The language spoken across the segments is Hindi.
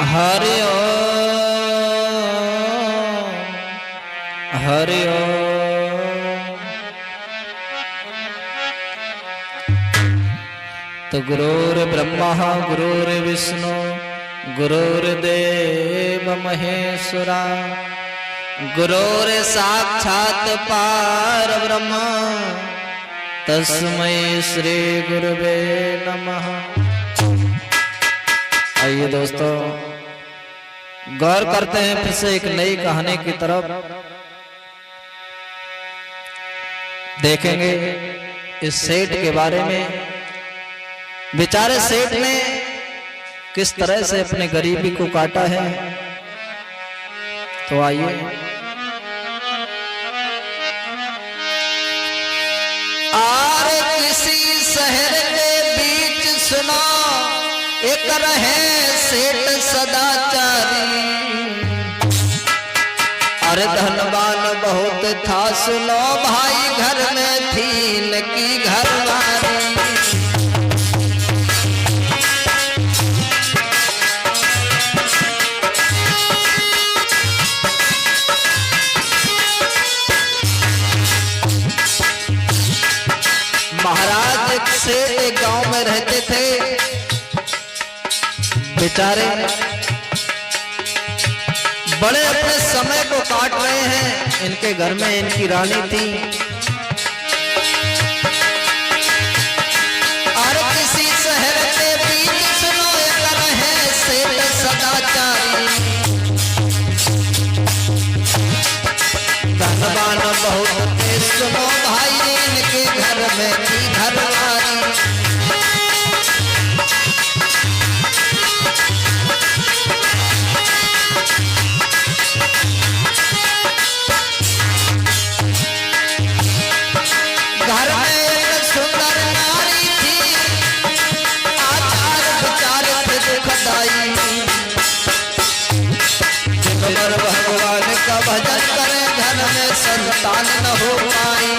हरि ओम हरि ओम। तो गुरुर्ब्रह्मा गुरुर्विष्णु गुरुर्देव महेश्वरा गुरुर्साक्षात् परब्रह्म तस्मै श्री गुरुवे नमः। आइए दोस्तों गौर करते हैं फिर से एक नई कहानी की तरफ। देखेंगे इस सेठ के बारे में। बेचारे सेठ ने किस तरह से अपने गरीबी को काटा है। तो आइए आरे किसी शहर के बीच सुना एक रहे सेठ सदाचारी। अरे धनवान बहुत था सुनो भाई घर में थी इनकी घरवाली। महाराज से एक गांव में रहते थे। बेचारे बड़े अपने समय को काट रहे हैं। इनके घर में इनकी रानी थी। और किसी शहर के बीच सुनो एक रहे सेठ सदाचारी। धनवान बहुत थे सुनो भाई इनके घर में थी घरवाली। घर में एक सुंदर नारी थी आचार विचार पे दुखदाई। जिनवर भगवान का भजन करे घर में संतान न हो पाई।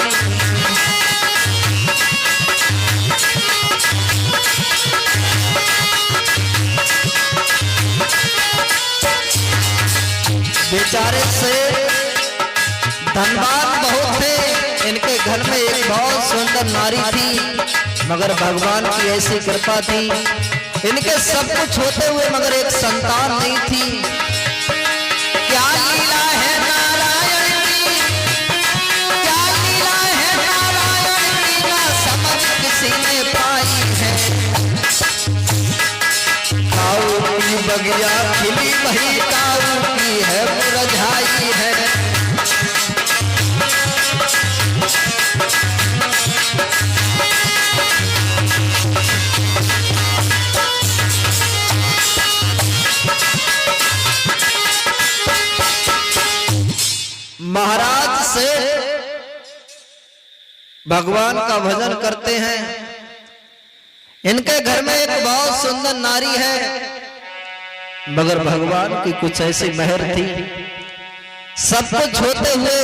बेचारे से धनवान बहुत थे। इनके घर में एक बहुत सुंदर नारी थी मगर भगवान की ऐसी कृपा थी इनके सब कुछ होते हुए मगर एक संतान नहीं थी। क्या लीला है नारायण की, क्या लीला है नारायण की ना समझ किसी ने पाई है। काऊ की बगिया खिली वही काऊ की है मुरझाई है। महाराज से भगवान का भजन करते हैं। इनके घर में एक बहुत सुंदर नारी है मगर भगवान की कुछ ऐसी मेहर थी सब कुछ होते हुए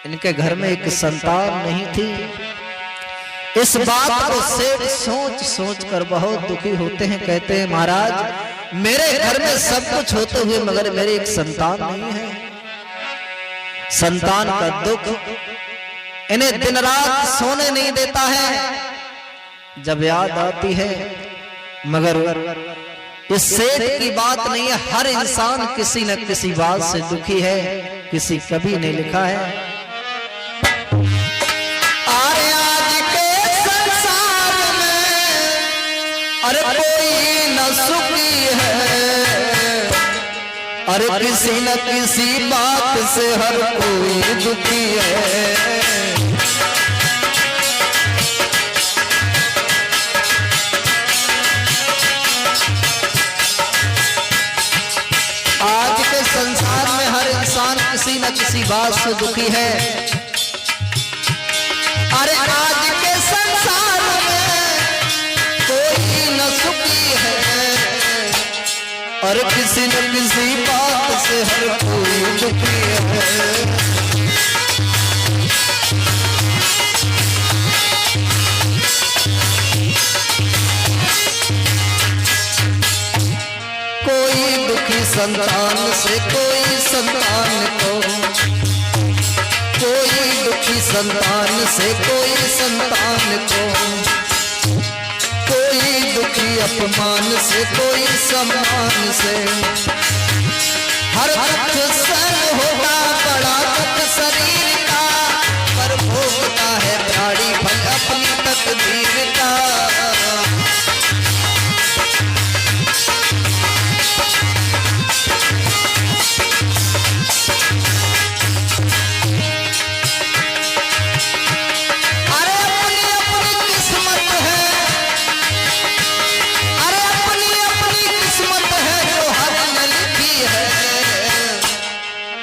इनके घर में एक संतान नहीं थी। इस बात को सेठ सोच सोच कर बहुत दुखी होते हैं। कहते हैं महाराज मेरे घर में सब कुछ होते हुए मगर मेरे एक संतान नहीं है। संतान का दुख इन्हें दिन रात सोने नहीं देता है। जब याद आती है मगर इस सेठ की बात नहीं है। हर इंसान किसी न किसी बात से दुखी है। किसी कभी नहीं लिखा है अरे आज के संसार में अरे कोई न सुखी है। अरे किसी न किसी बात से हर कोई दुखी है। आज के संसार में हर इंसान किसी न किसी बात से दुखी है। अरे आज के संसार में कोई न सुखी है। और किसी न किसी बात से हर कोई दुखी है। संतान से कोई संतान को, कोई दुखी संतान से कोई संतान को, कोई दुखी अपमान से कोई सम्मान से। हर दुख सहन होगा बड़ा दुख शरीर का, पर भोगता है प्राणी फल अपनी तकदीर का।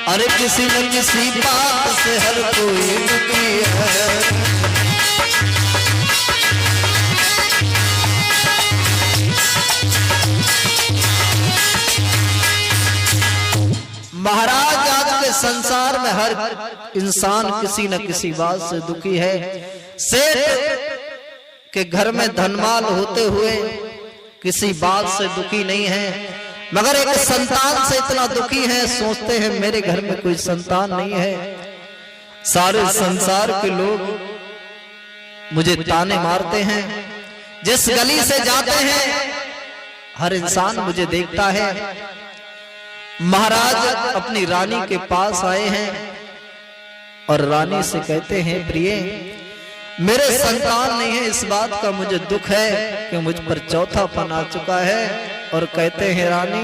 अरे किसी न किसी बात से हर कोई दुखी है। महाराज आज के संसार में हर इंसान किसी न किसी बात से दुखी है। सेठ के घर में धनमाल होते हुए किसी बात से दुखी नहीं है, मगर एक संतान से इतना दुखी है, सोचते हैं मेरे घर में कोई संतान नहीं है। सारे संसार के लोग मुझे ताने मारते हैं, जिस गली से जाते हैं हर इंसान मुझे देखता है। महाराज अपनी रानी के पास आए हैं और रानी से कहते हैं, प्रिय मेरे संतान नहीं है, इस बात का मुझे दुख है कि मुझ पर चौथापन आ चुका है। और कहते हैं, रानी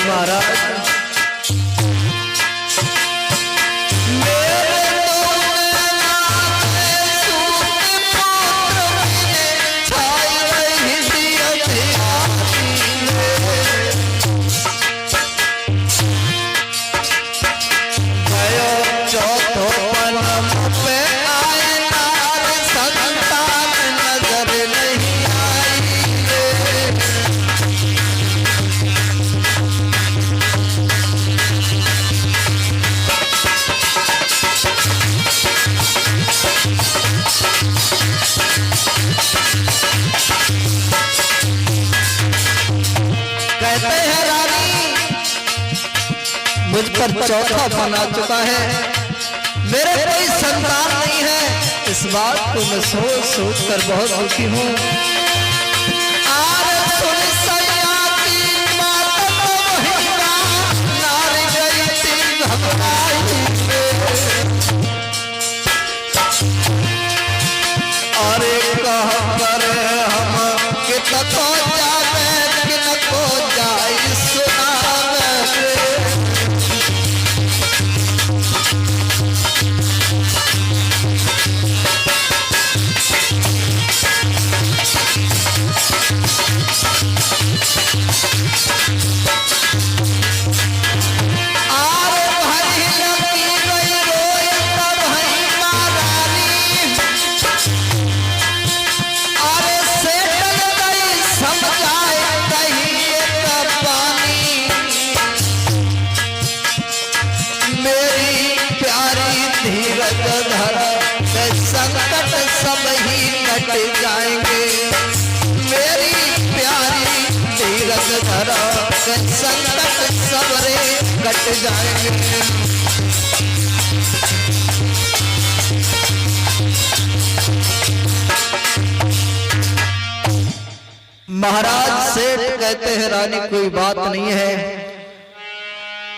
महाराज मुझ पर चौथा बना चुका है, मेरे कोई संतान नहीं है। इस बात को मैं सोच सोच कर बहुत दुखी हूँ। अरे कहाँ पर हम कितना तो जावे कि न को जाए संकट सब ही कट जाएंगे। मेरी प्यारी धीरज धरा, संकट सब रे कट जाएंगे। महाराज सेठ कहते हैं, रानी कोई बात नहीं है,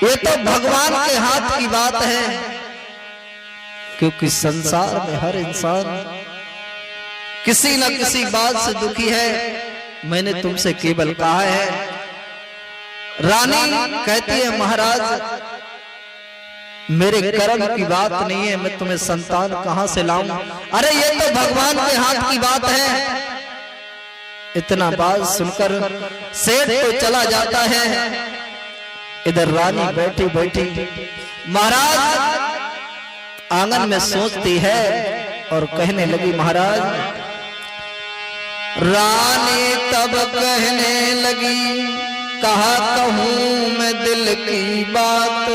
ये तो भगवान के हाथ की बात है। क्योंकि संसार में हर इंसान किसी न किसी बात से दुखी है। मैंने तुमसे केवल कहा है। रानी कहती है, महाराज मेरे कर्म की बात नहीं है, मैं तुम्हें संतान कहां से लाऊं? अरे ये तो भगवान के हाथ की बात है। इतना बात सुनकर सेठ तो चला जाता है। इधर रानी बैठी बैठी महाराज आंगन में सोचती है और कहने लगी, महाराज। रानी तब कहने लगी, कहा कहूं मैं दिल की बात,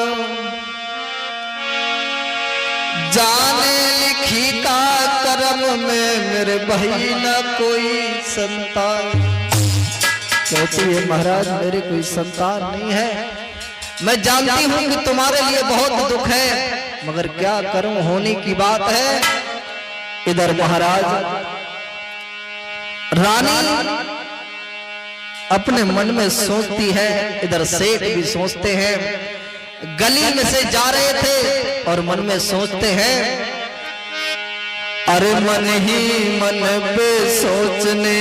जाने लिखी का करम में मेरे भाई न कोई संतान। कहती है, महाराज मेरे कोई संतान नहीं है। मैं जानती हूं कि तुम्हारे लिए बहुत दुख है, मगर क्या करूं, होने की बात है। इधर महाराज रानी अपने मन में सोचती है, इधर सेठ भी सोचते हैं। गली में से जा रहे थे और मन में सोचते हैं, अरे मन ही मन पे सोचने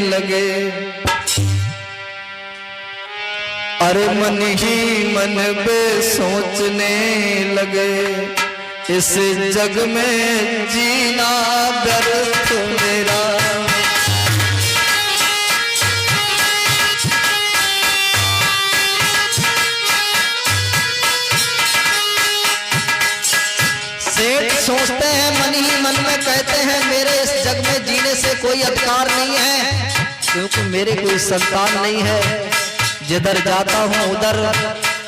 लगे, अरे मन ही मन पे सोचने लगे, इस जग में जीना व्यर्थ मेरा। सेठ सोचते हैं, मन ही मन में कहते हैं, मेरे इस जग में जीने से कोई अधिकार नहीं है, क्योंकि मेरे कोई संतान नहीं है। जिधर जाता हूँ उधर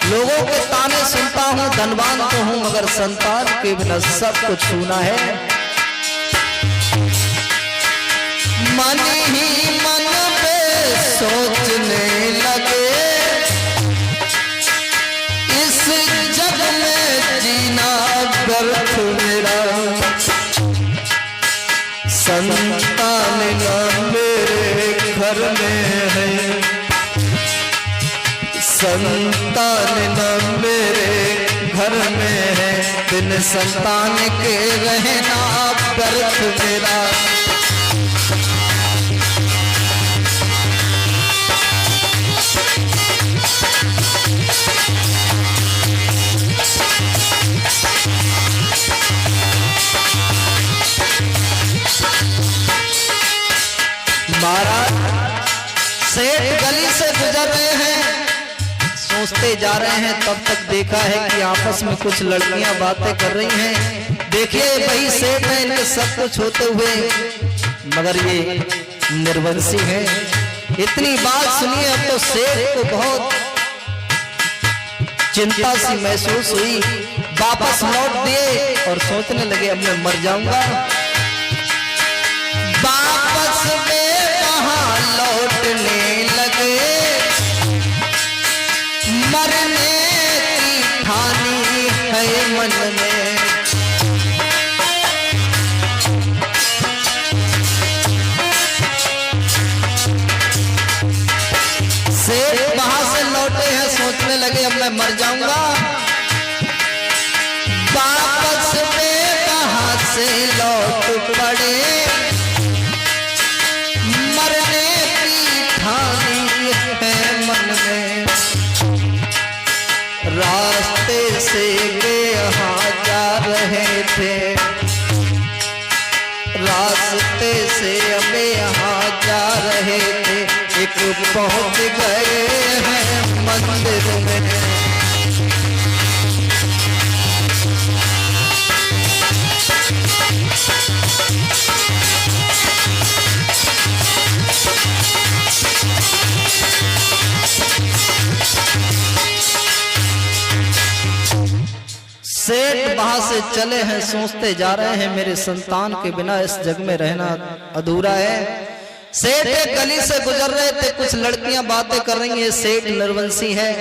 लोगों के ताने सुनता हूँ, धनवान तो हूँ मगर संतान के बिना सब कुछ छूना है। मन ही मन पे सोचने लगे, इस जग में जीना व्यर्थ मेरा। संतान न मेरे घर में है, संतान न मेरे घर में है, बिन संतान के रहना व्यर्थ मेरा। महाराज सेठ गली से गुजर रहे हैं, सोचते जा रहे हैं, तब तक देखा है कि आपस में कुछ लड़कियां बातें कर रही हैं। देखिए भाई सेठ है, इनके सब कुछ होते हुए मगर ये निर्वंशी है। इतनी बात सुनिए, अब तो सेठ को बहुत चिंता सी महसूस हुई। वापस लौट दिए और सोचने लगे, अब मैं मर जाऊंगा। वापस में कहां लौटने लगे, मरने की ठानी है मन में। सेठ वहां से लौटे हैं, सोचने लगे अब मैं मर जाऊंगा। वापस में कहां से लौट पड़े, मरने की ठानी है मन में। रास्ते से वे यहाँ जा रहे थे, रास्ते से वे यहाँ जा रहे थे, एक पहुंच गए हैं मंदिर में। सेठ वहां से चले हैं, सोचते जा रहे हैं, मेरे संतान के बिना इस जग में रहना अधूरा है। सेठ एक गली से गुजर रहे थे, कुछ लड़कियां बातें कर रही हैं, सेठ निर्वंशी है।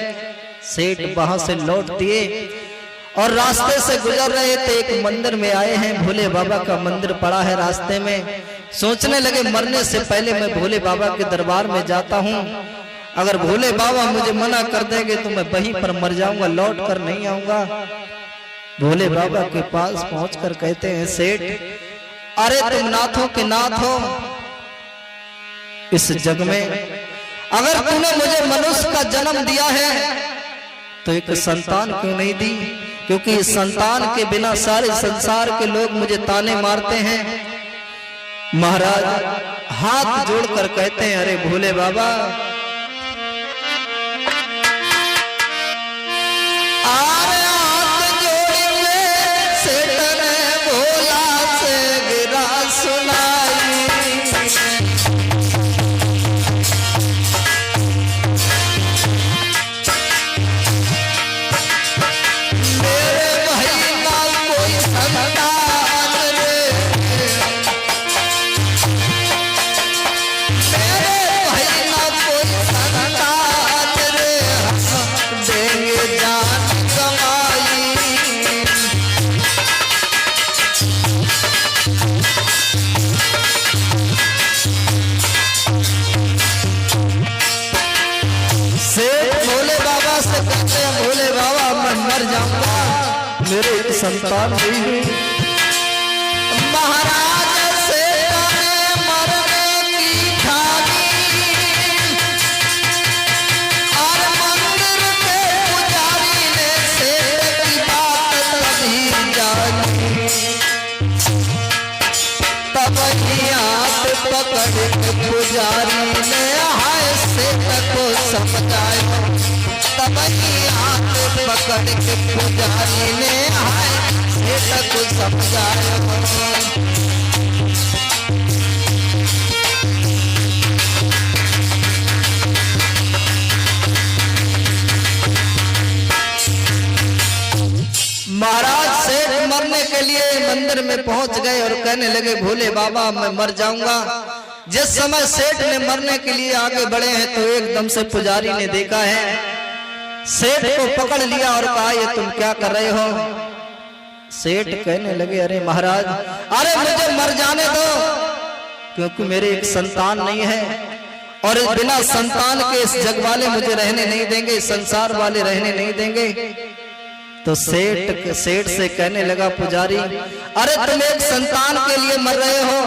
सेठ वहां से लौट दिए और रास्ते से गुजर रहे थे, एक मंदिर में आए हैं, भोले बाबा का मंदिर पड़ा है रास्ते में। सोचने लगे, मरने से पहले मैं भोले बाबा के दरबार में जाता हूँ, अगर भोले बाबा मुझे मना कर देंगे तो मैं वहीं पर मर जाऊंगा, लौट कर नहीं आऊंगा। भोले बाबा के पास पहुंचकर कहते हैं, सेठ अरे तुम नाथों के नाथ हो, इस जग में अगर तूने मुझे मनुष्य का जन्म दिया है तो एक संतान क्यों नहीं दी, क्योंकि इस संतान के बिना सारे संसार के लोग मुझे ताने मारते हैं। महाराज हाथ जोड़कर कहते हैं, अरे भोले बाबा मेरे एक संतान नहीं है। महाराज से मरने की ठानी और मंदिर के पुजारी ने सेठ की बात तभी जानी। तब हाथ पकड़ के पुजारी ने हाय सेठ को समझाया। तब हाथ पकड़ के पुजारी ने हाय सेठ को समझाया। महाराज सेठ मरने के लिए मंदिर में पहुंच गए और कहने लगे भोले बाबा मैं मर जाऊंगा। जिस समय सेठ ने मरने के लिए आगे बढ़े हैं तो एकदम से पुजारी ने देखा है, सेठ को पकड़ लिया और कहा ये तुम क्या कर रहे हो। सेठ कहने लगे अरे महाराज, अरे मुझे मर जाने दो क्योंकि मेरे एक संतान नहीं है और बिना संतान के इस जग वाले मुझे रहने नहीं देंगे, संसार वाले रहने नहीं देंगे। तो सेठ से कहने लगा पुजारी, अरे तुम एक संतान के लिए मर रहे हो,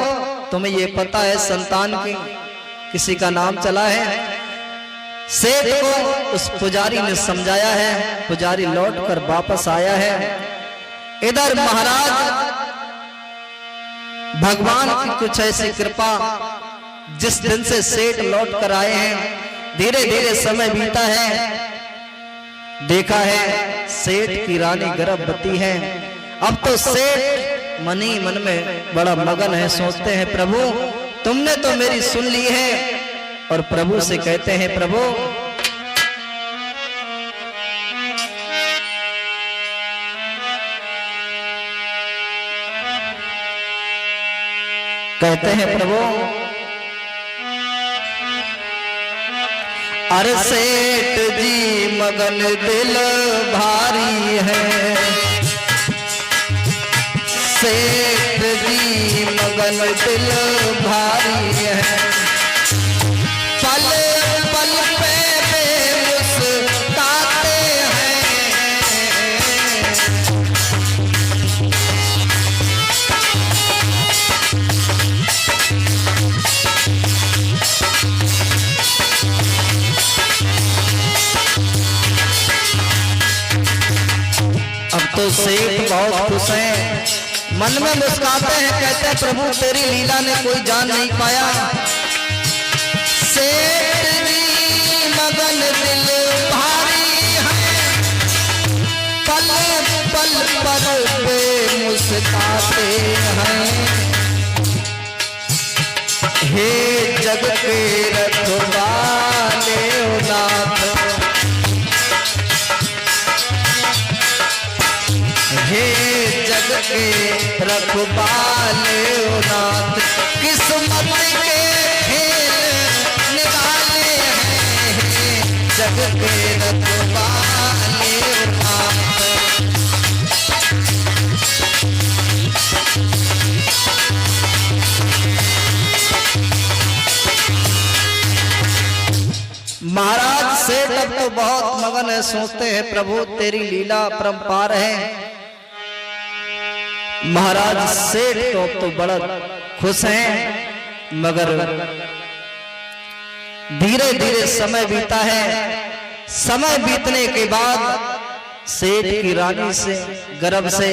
तुम्हें ये पता है संतान के किसी का नाम चला है। सेठ को उस पुजारी ने समझाया है। पुजारी लौटकर वापस आया है। इधर महाराज भगवान की कुछ ऐसी कृपा, जिस दिन से सेठ लौट कर आए हैं धीरे धीरे समय बीता है। देखा है सेठ की रानी गर्भवती है। अब तो सेठ मन ही मन में बड़ा मगन है, सोचते हैं प्रभु तुमने तो मेरी सुन ली है। और प्रभु से कहते हैं प्रभु अरे सेठ जी मगन दिल भारी है। सेठ जी मगन दिल भारी है। पल पल पे मुस्कुराते हैं। अब तो सेठ बहुत खुश हैं, मन में मुस्कुराते हैं, कहते हैं प्रभु तेरी लीला ने कोई जान नहीं पाया। सेठ जी मगन दिल भारी है। पल पल पर पे मुस्कुराते हैं। हे जग के रखवाले ओ नाथ, हे जग के रखवाले ओ नाथ, किस्मत के खेल निकाले हैं। जग के रखवाले ओ नाथ। महाराज सेठ अब तो बहुत मगन है, सोचते हैं प्रभु तेरी लीला परंपार है। महाराज सेठ तो बड़ा खुश हैं, मगर धीरे धीरे समय बीता है। समय बीतने के बाद सेठ की रानी से गर्भ से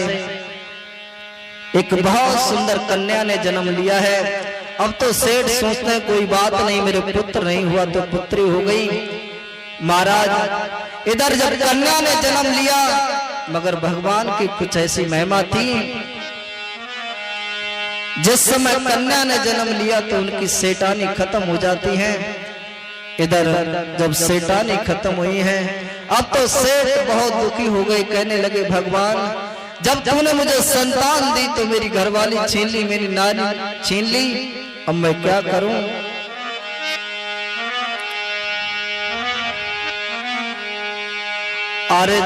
एक बहुत सुंदर कन्या ने जन्म लिया है। अब तो सेठ सोचते हैं कोई बात नहीं, मेरे पुत्र नहीं हुआ तो पुत्री हो गई। महाराज इधर जब कन्या ने जन्म लिया, मगर भगवान की कुछ ऐसी महिमा थी, जिस समय कन्या ने जन्म लिया तो उनकी सेठानी खत्म हो जाती है। इधर जब सेठानी खत्म हुई है, अब तो सेठ बहुत दुखी हो गए, कहने लगे भगवान जब तूने मुझे संतान दी तो मेरी घरवाली छीन ली, मेरी नानी छीन ली, अब मैं क्या करूं। अरे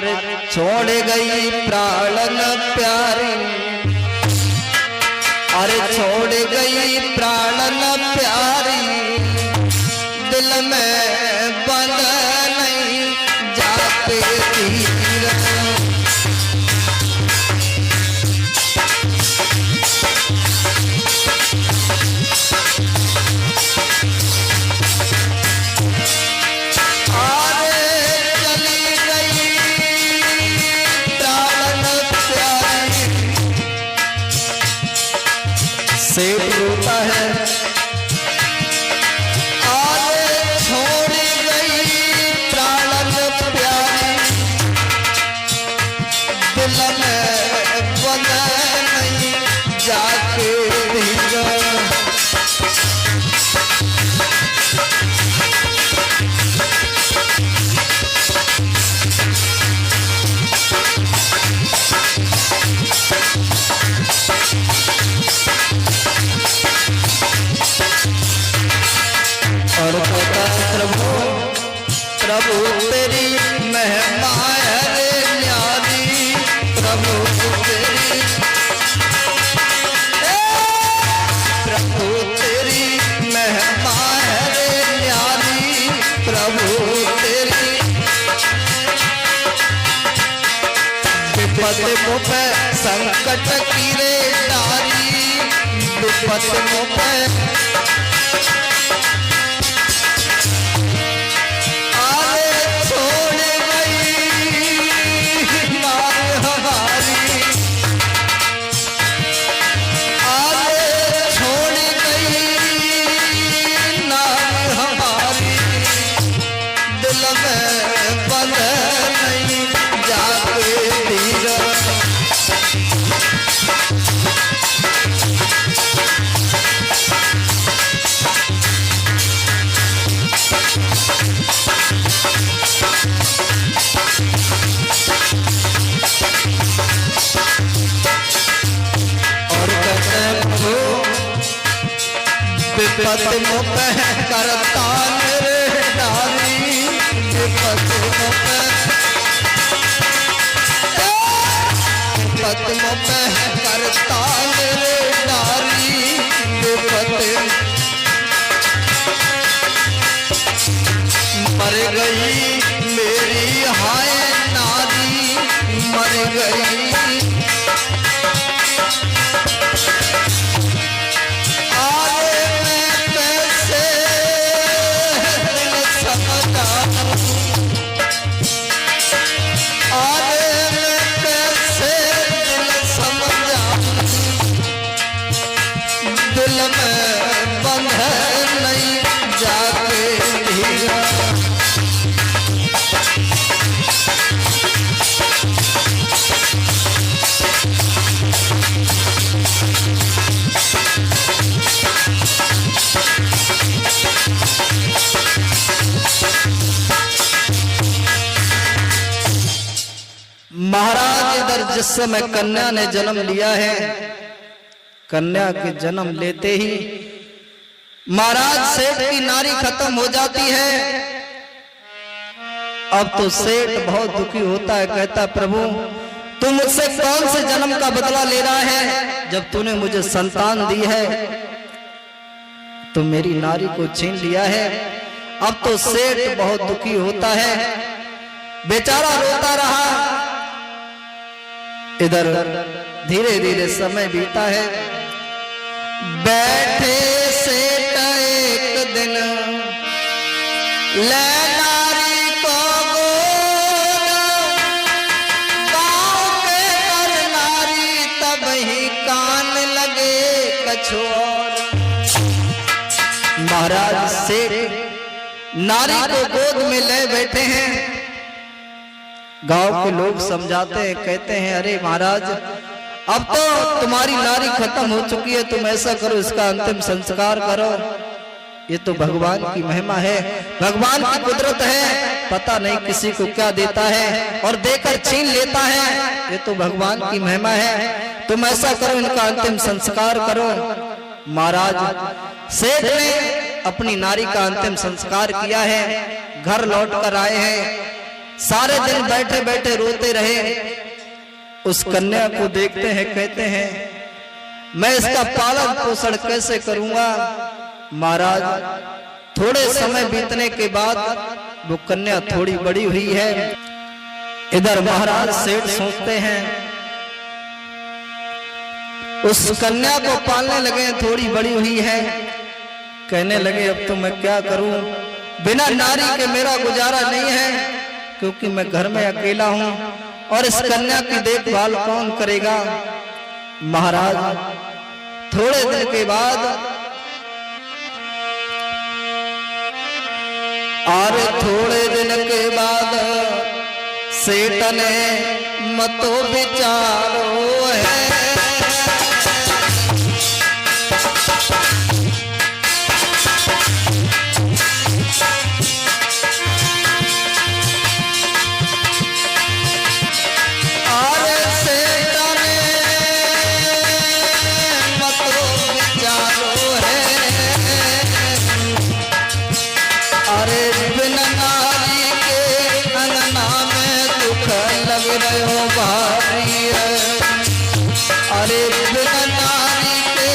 छोड़ गई प्राणन प्यारी, अरे छोड़ गई प्राणन प्यारी, दिल में बंद नहीं जाते तीर। सेठ रोता है, आरे छोड़ गई प्राणन प्यारी, दिल में बंधा नहीं जाके धीरा। और पता प्रभु प्रभु तेरी महिमा है रे न्यारी, प्रभु तेरी प्रभु तेरी महिमा है रे न्यारी, प्रभु तेरी विपद मुँह पे संकट की रे डारी, विपद मुँह पे विपद मुँह पे करता रे डारी, विपद मुँह पे करता रे डारी, विपद मर गई मेरी हाय नारी, मर गई महाराज इधर जिस समय कन्या ने जन्म लिया है, कन्या के जन्म लेते ही महाराज सेठ की नारी खत्म हो जाती है। अब तो सेठ बहुत दुखी होता है, कहता प्रभु तू मुझसे कौन से जन्म का बदला ले रहा है, जब तूने मुझे संतान दी है तो मेरी नारी को छीन लिया है। अब तो सेठ बहुत दुखी होता है, बेचारा रोता रहा। इधर धीरे धीरे समय बीता है। बैठे सेठ एक दिन ले नारी को गोद, गाँव के हर नारी तब ही कान लगे कछु और। महाराज सेठ नारी को गोद में ले बैठे हैं। गांव के लोग समझाते हैं, कहते हैं अरे महाराज अब तो तुम्हारी नारी खत्म हो चुकी है, तुम ऐसा करो इसका अंतिम संस्कार करो। ये तो भगवान की महिमा है, भगवान की कुदरत है, पता नहीं किसी को क्या देता है और देकर छीन लेता है। ये तो भगवान की महिमा है, तुम ऐसा करो इनका अंतिम संस्कार करो। महाराज सेठ ने अपनी नारी का अंतिम संस्कार किया है। घर लौट कर आए हैं, सारे दिन बैठे बैठे रोते रहे। उस कन्या को देखते हैं, कहते हैं मैं इसका पालन पोषण कैसे करूंगा। महाराज थोड़े समय बीतने के बाद वो कन्या थोड़ी बड़ी हुई है। इधर महाराज सेठ सोचते हैं, उस कन्या को पालने लगे, थोड़ी बड़ी हुई है। कहने लगे अब तो मैं क्या करूं, बिना नारी के मेरा गुजारा नहीं है, क्योंकि मैं घर में अकेला हूं और इस कन्या की देखभाल कौन करेगा। महाराज थोड़े दिन के बाद और थोड़े दिन के बाद सेठ ने मतो विचारो है, अरे बिना नारी के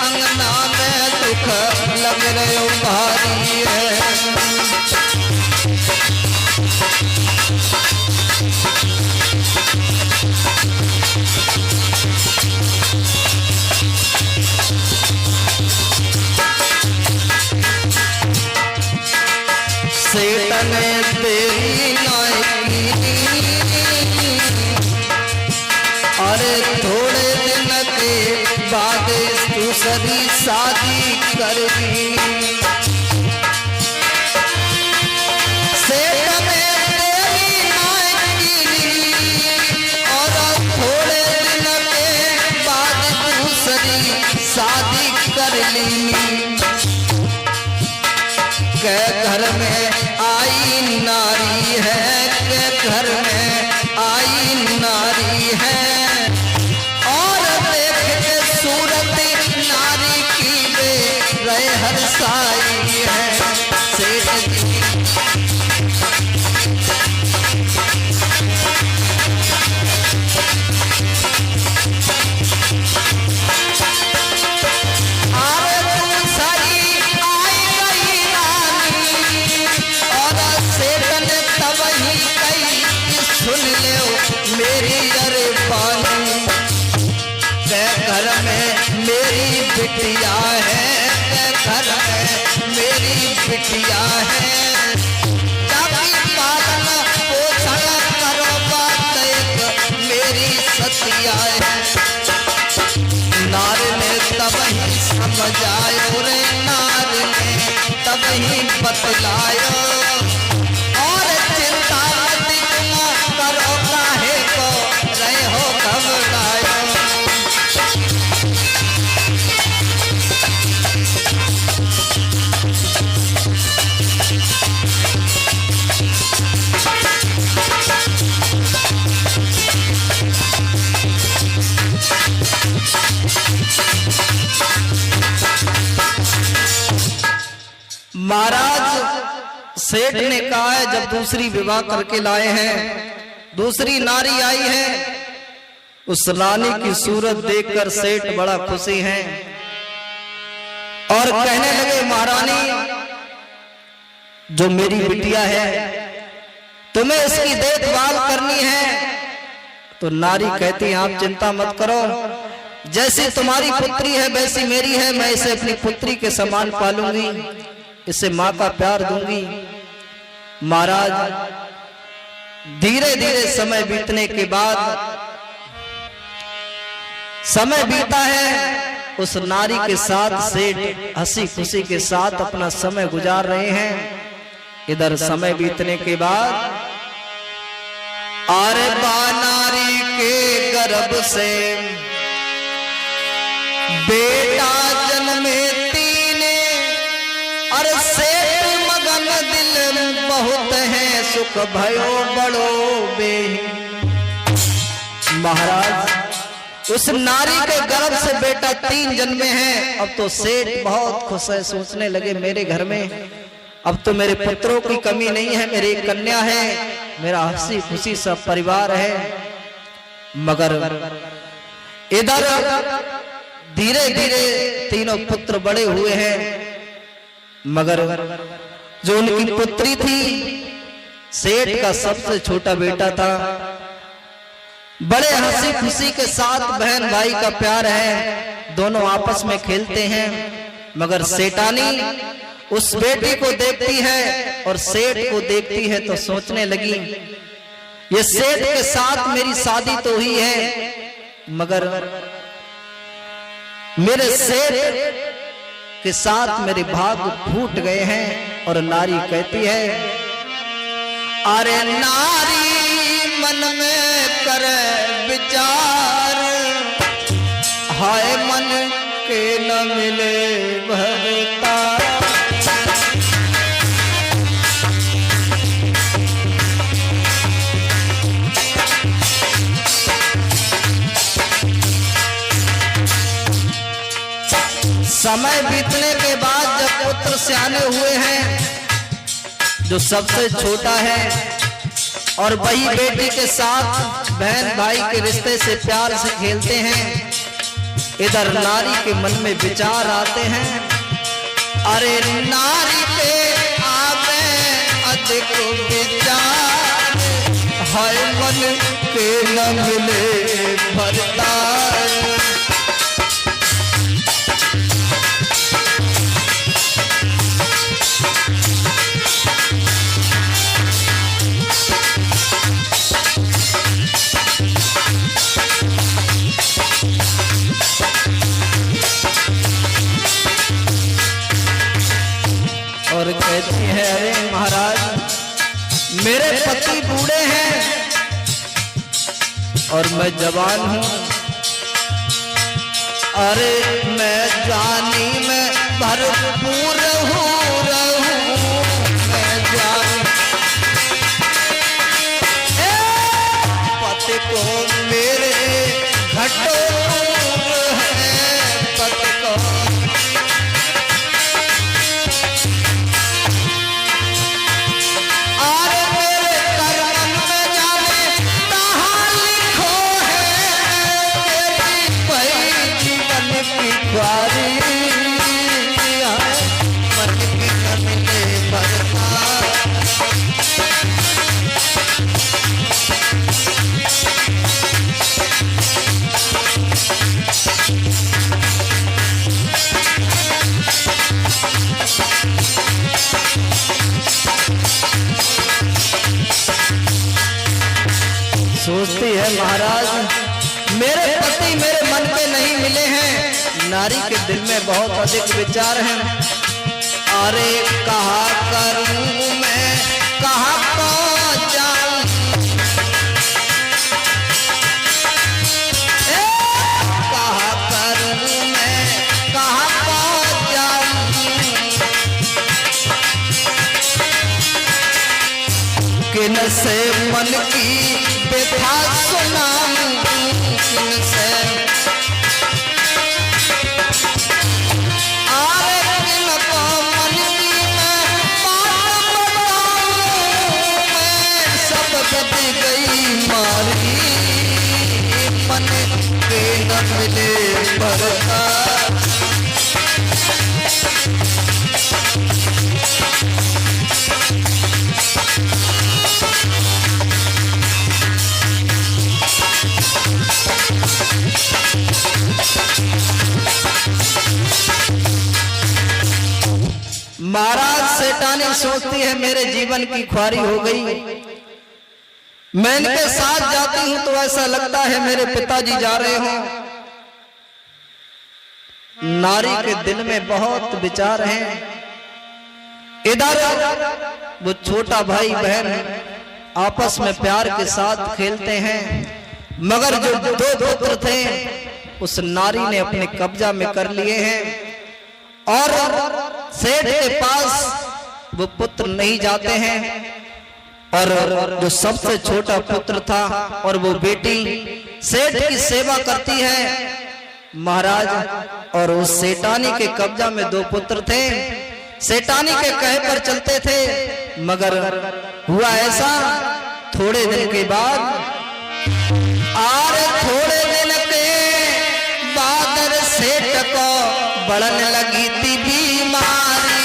अंगना में दुख लग रहे भारी है। सेठ ने तेरी नायकी अरे थोड़े दिन के बाद दूसरी शादी कर दी। सेठ ने तेरी नायकी और थोड़े दिन के बाद दूसरी शादी कर ली। के घर में आई नारी है, के घर में आई नारी है और देख के सूरत नारी की वे रहे हर साई है। सेठ जी मेरी अरे पानी के घर में मेरी बिटिया है, के घर में मेरी बिटिया है। जाति पालन पोषण करो बात एक मेरी सतिया है। नार ने तब ही समझायो रे, नार ने तब ही बतलायो और चिंता करो काहे को रहे हो घबरायो। महाराज सेठ ने कहा है जब दूसरी विवाह करके लाए हैं, दूसरी नारी आई है, उस रानी की सूरत देखकर सेठ बड़ा खुशी हैं और कहने लगे महारानी जो मेरी बिटिया है तुम्हें इसकी देखभाल करनी है। तो नारी कहती है आप चिंता मत करो, जैसी तुम्हारी पुत्री है वैसी मेरी है, मैं इसे अपनी पुत्री के समान पालूंगी, इसे मां का प्यार दूंगी। महाराज धीरे धीरे समय बीतने के बाद समय बीता है, उस नारी के साथ सेठ हंसी खुशी के साथ अपना समय गुजार रहे हैं। इधर समय बीतने के बाद अरे नारी के गर्भ से बेटा जन्मे तीने, अरे सेठ मगन दिल बहुत है सुख भयो बड़ो बेही। महाराज उस नारी के गर्भ से बेटा 3 जन्मे हैं। अब तो सेठ बहुत खुश है, सोचने लगे मेरे घर में अब तो मेरे पुत्रों की कमी नहीं है, मेरी एक कन्या है, मेरा हंसी खुशी सब परिवार है। मगर इधर धीरे धीरे तीनों पुत्र बड़े हुए हैं, मगर जो उनकी पुत्री थी सेठ का सबसे छोटा बेटा था। बड़े हंसी खुशी के साथ बहन भाई का प्यार है, दोनों आपस में खेलते हैं। मगर सेठानी उस बेटी को देखती है और सेठ को देखती है तो सोचने लगी ये सेठ के साथ मेरी शादी तो हुई है, मगर मेरे सेठ के साथ मेरे भाग फूट गए हैं। और नारी कहती है, अरे नारी मन में करे विचार, हाय मन के न मिले भरता। समय बीतने के बाद जब पुत्र सयाने हुए हैं, जो सबसे छोटा है और वही बेटी के साथ बहन भाई के रिश्ते से प्यार से खेलते हैं, इधर नारी के मन में विचार आते हैं, अरे नारी पे आवे अधिक विचार, हाय मन के न मिले भरतार। और कहती है, अरे महाराज मेरे पति बूढ़े हैं और मैं जवान हूं, अरे मैं जानी में भरपूर हूँ, मैं जानी पति को मेरे घटोर है, पति को सोचती है, महाराज मेरे पति मेरे मन पे नहीं मिले हैं, नारी के दिल में बहुत अधिक विचार हैं, अरे कहा करूं मैं कहा पहुंच जाऊं, कहा करूं मैं कहा पहुंच जाऊं, किन से मन की व्यथा सुनाऊं, किन से आरे किन को मन की मैं बात बताऊं, मैं सब बद गई मारी, मन के न मिले भरता। महाराज सेठानी सोचती है, मेरे जीवन की ख्वारी हो गई, मैं इनके साथ जाती हूं तो ऐसा लगता है मेरे पिताजी जा रहे हों। नारी के दिल में बहुत विचार हैं, इधर वो छोटा भाई बहन आपस में प्यार के साथ खेलते हैं, मगर जो दो पुत्र थे उस नारी ने अपने कब्जा में कर लिए हैं और सेठ के पास वो पुत्र नहीं जाते हैं। और जो सबसे छोटा पुत्र था और वो बेटी सेठ की सेवा करती है महाराज। और उस सेठानी के कब्जा में दो पुत्र थे, सेठानी के कहे पर चलते थे, मगर हुआ ऐसा थोड़े दिन के बाद, और थोड़े दिन के बाद सेठ को बढ़ने लगी थी बीमारी।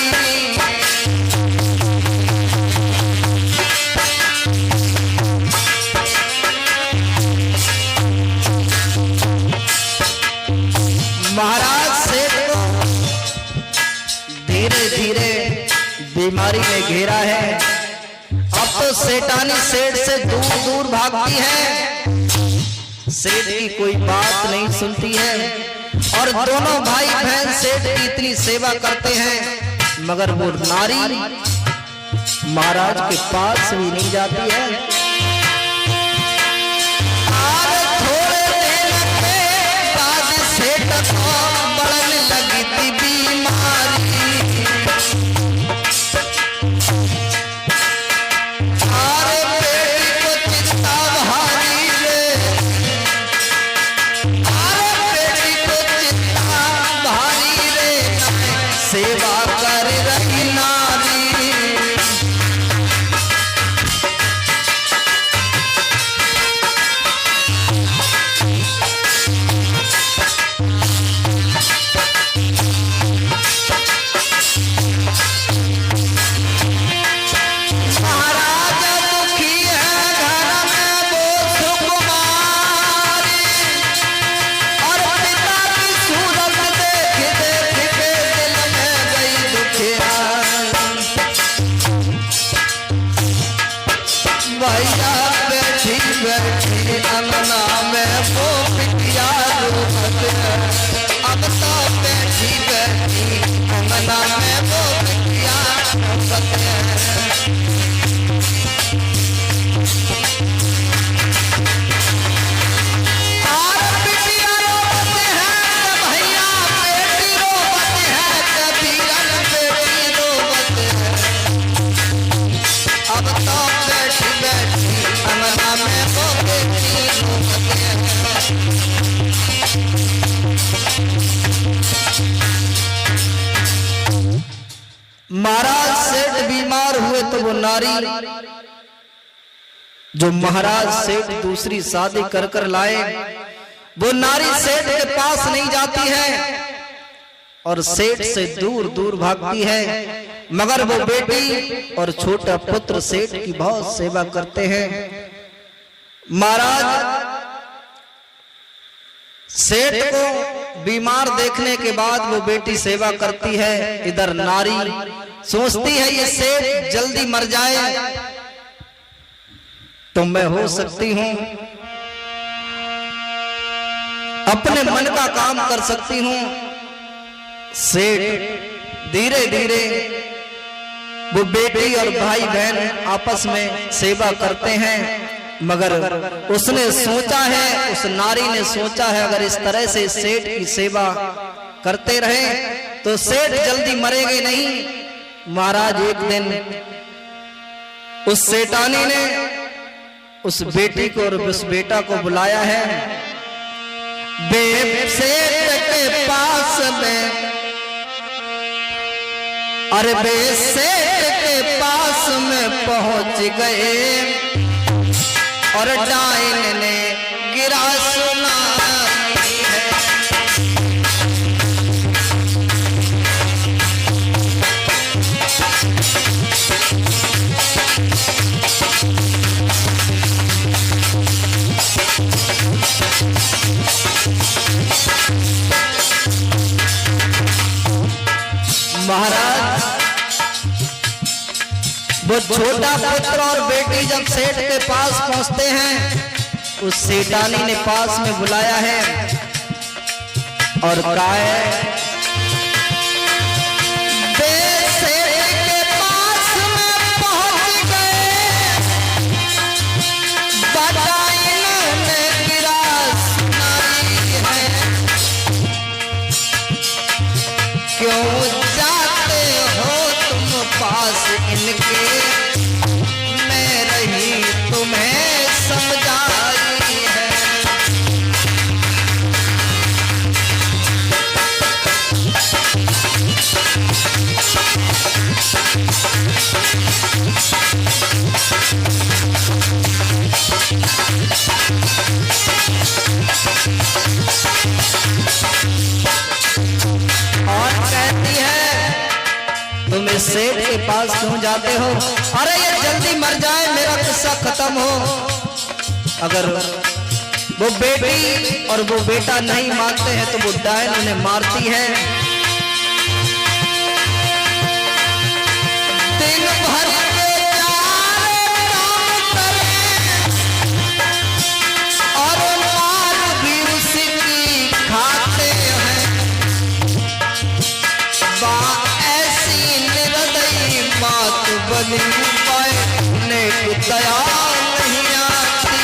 महाराज सेठ को धीरे धीरे बीमारी ने घेरा है। अब तो सेठानी सेठ से दूर दूर भागती है, सेठ की कोई बात नहीं सुनती है। और दोनों भाई बहन सेठ की इतनी सेवा करते हैं, मगर वो नारी महाराज के पास भी नहीं जाती है। थोड़े दिन के बाद सेठ को बढ़ने लगी थी बीमारी। महाराज सेठ बीमार हुए तो वो नारी जो महाराज सेठ दूसरी शादी कर कर लाए, वो नारी सेठ के पास नहीं जाती है और सेठ से दूर दूर भागती है, मगर वो बेटी और छोटा पुत्र सेठ की बहुत सेवा करते हैं। महाराज सेठ को बीमार देखने के बाद वो बेटी सेवा करती है, इधर नारी सोचती है ये सेठ जल्दी मर जाए तो मैं हो सकती हूं, अपने मन का काम कर सकती हूं। सेठ धीरे धीरे वो बेटी और भाई बहन आपस में सेवा करते हैं, मगर उसने सोचा है, उस नारी ने सोचा है अगर इस तरह से सेठ की सेवा करते रहे तो सेठ जल्दी मरेंगे नहीं। महाराज एक दिन उस सेठानी ने उस बेटी को और उस बेटा को बुलाया है। बेब सेठ के पास में, अरे बे सेठ के पास में पहुंच गए और डाइन ने गिरा सुना है। महाराज वो छोटा पुत्र और बेटी जब सेठ के पास पहुंचते हैं, उस सेठानी ने पास में बुलाया है और कहा है इनके मैं रही तुम्हें समझाई है। और कहती है तुम इस सेठ के पास क्यों जाते हो? अरे ये जल्दी मर जाए, मेरा किस्सा खत्म हो। अगर वो बेटी और वो बेटा नहीं मानते हैं तो वो डायन उन्हें मारती है। दिन भर के काम करें और मार भी उसी की खाते हैं। बोली उपाय नेक दया नहीं आती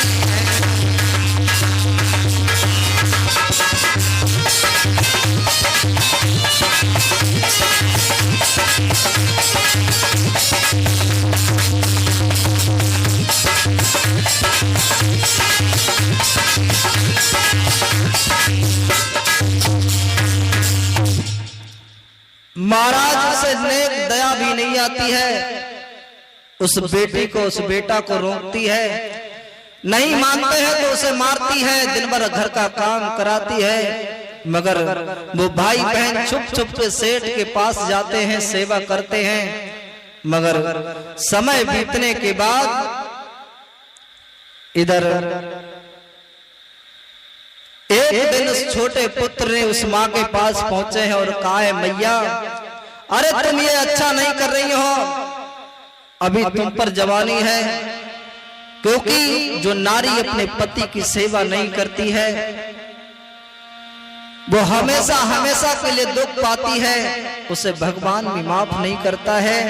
महाराज से नेक दया भी नहीं आती है, उस बेटी को उस बेटा को रोकती है, नहीं मानते हैं तो उसे मारती है, दिन भर घर का काम कराती है। मगर वो भाई बहन छुप छुप के सेठ के पास जाते हैं, सेवा करते हैं। मगर समय बीतने के बाद इधर एक दिन उस छोटे पुत्र ने उस माँ के पास पहुंचे हैं और कहा है, मैया अरे तुम ये अच्छा नहीं कर रही हो, अभी तुम पर जवानी है। क्योंकि जो नारी अपने पति की सेवा नहीं करती है वो हमेशा हमेशा के लिए दुख पाती है, उसे भगवान भी माफ नहीं करता है।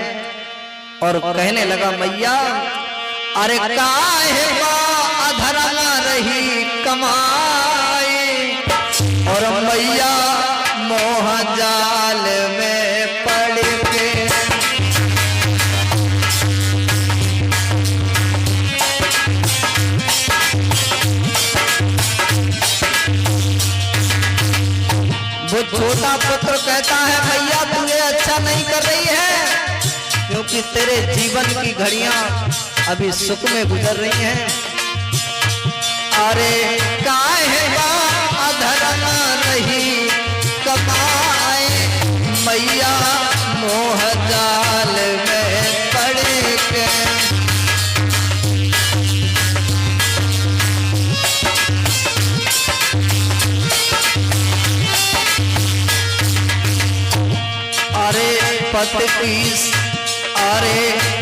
और कहने लगा, मैया अरे काहे अधर्म रही कमाई और मैया मोह जाल में पड़ के वो छोटा पुत्र कहता है, भैया तू ये अच्छा नहीं कर रही है, क्योंकि तेरे जीवन की घड़ियां अभी सुख में गुजर रही हैं। अरे काहे अधर्म रही कमाए मैया मोह जाल में पड़ के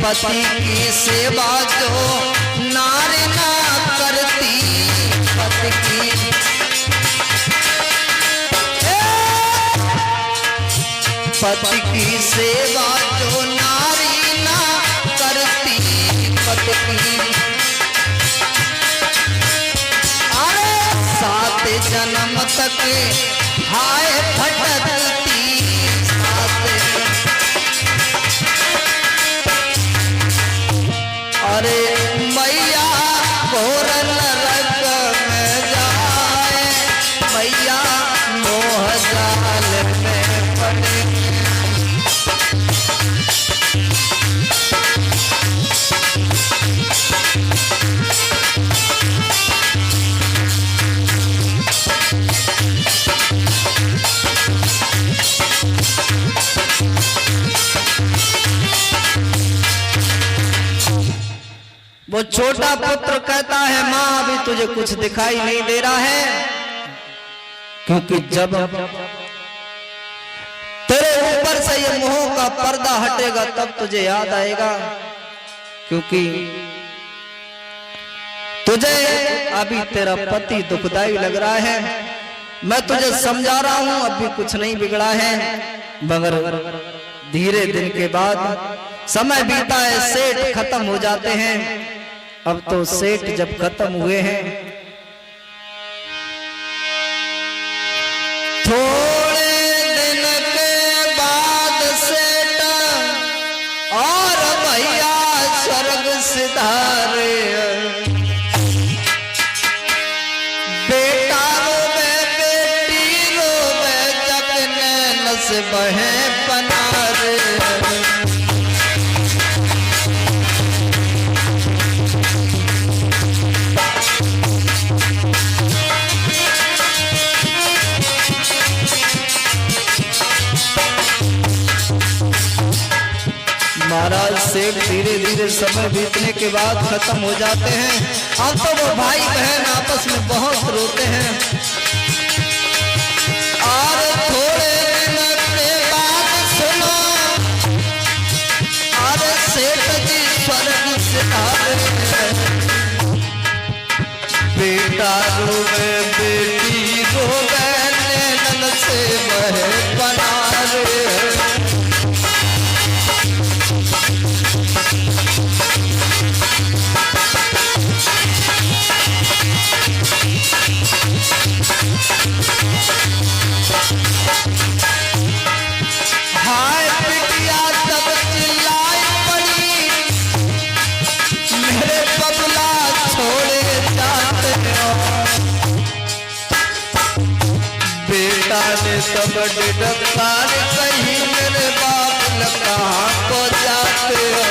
पति की सेवा जो नारी ना करती, पति की सेवा जो नारी ना करती, पति की अरे 7 जन्म तक हाय भटकती, 7 अरे मैया घोर नरक में जाए, मैया मोह जाल में पड़े। वो छोटा पुत्र कहता है, माँ अभी तुझे कुछ दिखाई नहीं दे रहा है, क्योंकि जब तेरे ऊपर से ये मोह का पर्दा हटेगा तब तुझे याद आएगा, क्योंकि तुझे अभी तेरा पति दुखदाई लग रहा है। मैं तुझे समझा रहा हूं, अभी कुछ नहीं बिगड़ा है। मगर धीरे दिन के बाद समय बीता है, सेठ खत्म हो जाते हैं। अब तो सेठ जब खत्म हुए हैं, थोड़े दिन के बाद सेठ और भैया स्वर्ग सिधारे, बेटा रोवे बेटी रोवे जग नैन से बहे पनारे। महाराज सेठ धीरे धीरे समय बीतने के बाद खत्म हो जाते हैं। अब तो वो भाई बहन आपस में बहुत रोते हैं। और थोड़े दिन के बाद सुनो, अरे सेठ जी स्वर्ग सिधारे, बेटा रोवे बेटी रोवे नैनन से बहे पनारे। तब डिडक्तार कहीं मेरे बाप कहाँ को जाते हो।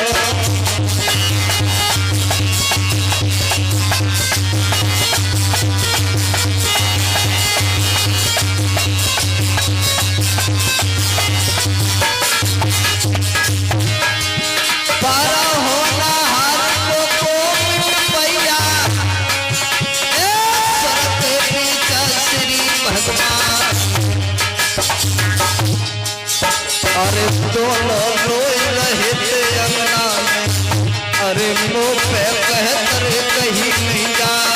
पारा होना हर को पैया के पीछा श्री भगवान। अरे दोनों रोए रहे थे अंगना में, अरे मुँह पे कहकर कहीं नहीं जाए।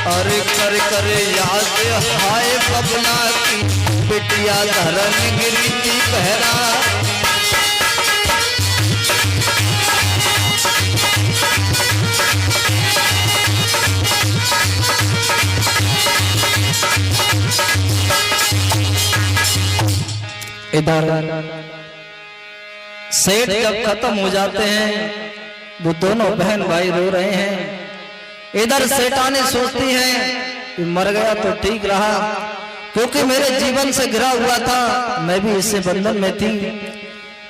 अरे कर कर याद हाय बबला की बिटिया धरन गिरी की कहरा। इधर सेठ जब खत्म हो जाते हैं वो दोनों बहन भाई रो रहे हैं। इधर सेठानी सोचती है कि मर गया तो ठीक रहा, क्योंकि मेरे जीवन से घिरा हुआ था, मैं भी इससे बंधन में थी।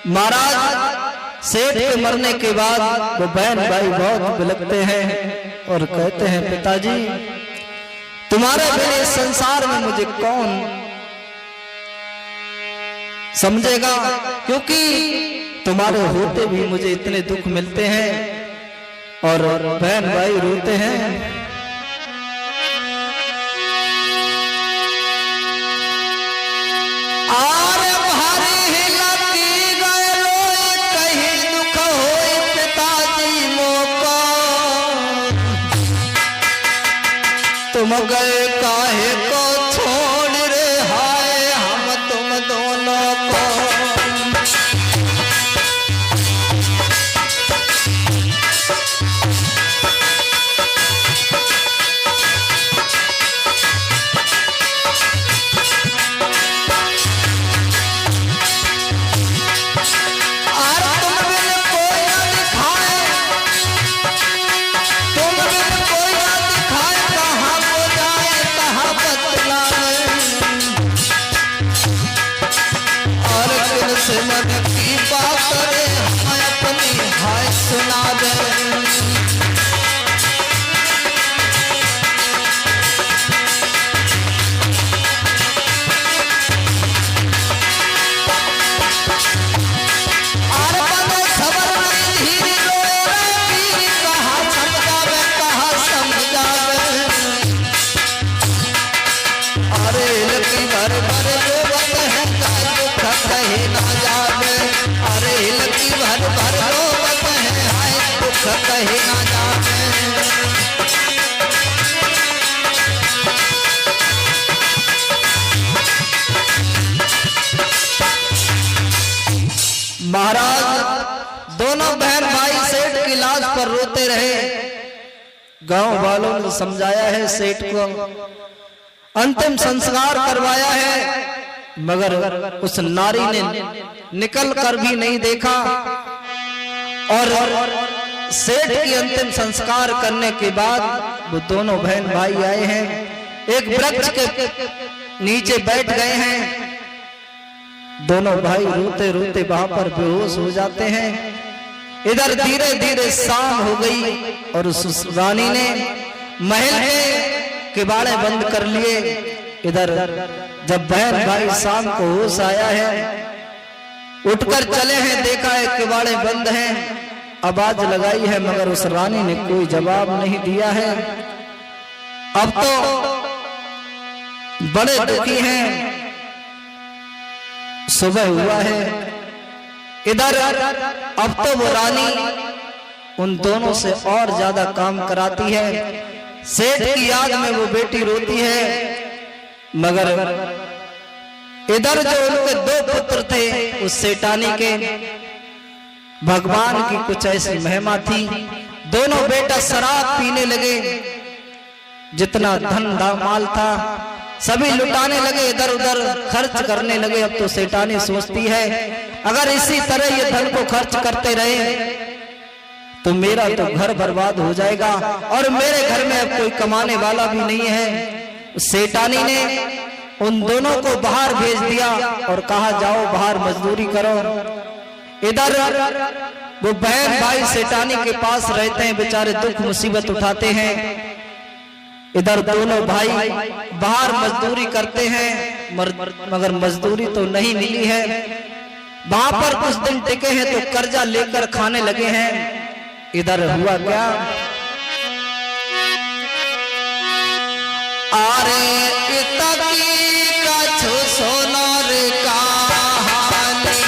महाराज सेठ के मरने के बाद वो बहन भाई बहुत बिलखते हैं और कहते हैं पिताजी तुम्हारे बिना इस संसार में मुझे कौन समझेगा, क्योंकि तुम्हारे होते भी मुझे इतने दुख मिलते हैं। और बहन भाई रोते हैं। आरे भारी हिलती गए रोए कहीं दुख होए पिताजी मोको, तुम गए काहे को छोड़ रे हाय हम तुम दोनों को। मन की बात रे मैं अपनी हाय सुना दे। कहे ना जाने महाराज दोनों बहन भाई सेठ की लाश पर रोते रहे। गांव वालों ने समझाया है, सेठ को अंतिम संस्कार करवाया है, मगर उस नारी ने निकल कर भी नहीं देखा। और सेठ की अंतिम संस्कार करने के बाद वो दोनों बहन भाई आए हैं, एक वृक्ष के नीचे बैठ गए हैं। दोनों भाई रोते रोते वहां पर बेहोश हो जाते हैं। इधर धीरे धीरे शाम हो गई और उस रानी ने महल के किवाड़े बंद कर लिए। इधर जब बहन भाई शाम को होश आया है, उठकर चले हैं, देखा है किवाड़े बंद हैं। आवाज लगाई है मगर उस रानी ने कोई जवाब नहीं दिया है। अब तो बड़े दुखी हैं। सुबह हुआ है। इधर अब तो वो रानी उन दोनों से और ज्यादा काम कराती है। सेठ की याद में वो बेटी रोती है, मगर इधर जो उनके दो पुत्र थे उस सेठानी के, भगवान की कुछ ऐसी महिमा थी। दोनों बेटा शराब पीने लगे, जितना धन माल था सभी लुटाने लगे, इधर उधर खर्च करने लगे। अब तो शैतानी सोचती है अगर इसी तरह ये धन को खर्च करते रहे तो मेरा तो घर बर्बाद हो जाएगा और मेरे घर में अब कोई कमाने वाला भी नहीं है। शैतानी ने उन दोनों को बाहर भेज दिया और कहा जाओ बाहर मजदूरी करो। इधर वो बहन भाई शैतानी के पास रहते हैं, बेचारे दुख मुसीबत उठाते हैं। इधर दोनों भाई बाहर मजदूरी करते हैं मगर मजदूरी तो नहीं मिली है। वहां पर कुछ दिन टिके हैं तो कर्जा लेकर खाने लगे हैं। इधर हुआ क्या, अरे सोनार कहानी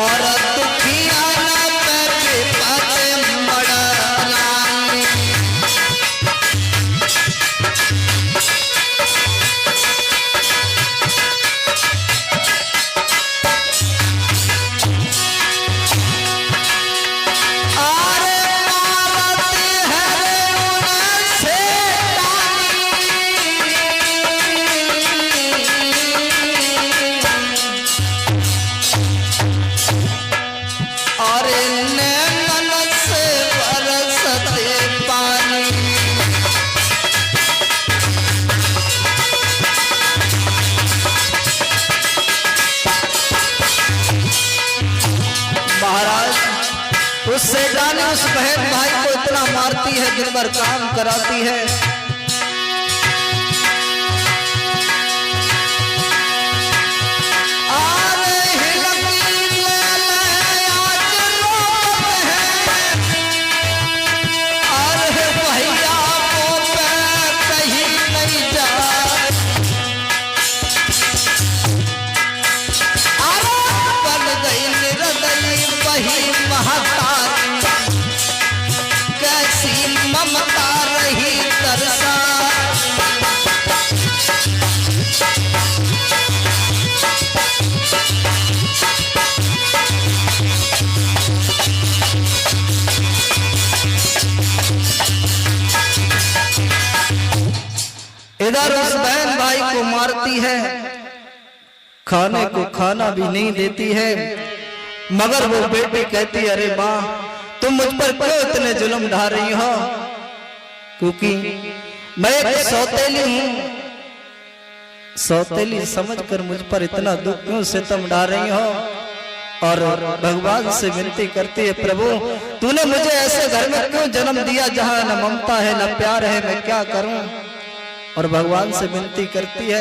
और दुखिया उससे जाने उस बहन भाई को इतना मारती है, दिन भर काम कराती है। इधर उस बहन भाई को मारती है, खाने को खाना भी नहीं देती है। मगर वो बेटी कहती है अरे माँ तुम मुझ पर क्यों इतने जुल्म ढा रही हो, क्योंकि मैं एक सौतेली हूँ। सौतेली समझकर मुझ पर इतना दुख क्यों सितम ढा रही हो। और भगवान से विनती करती है प्रभु तूने मुझे ऐसे घर में क्यों जन्म दिया जहाँ न ममता है न प्यार है, मैं क्या करूं। और भगवान से विनती करती है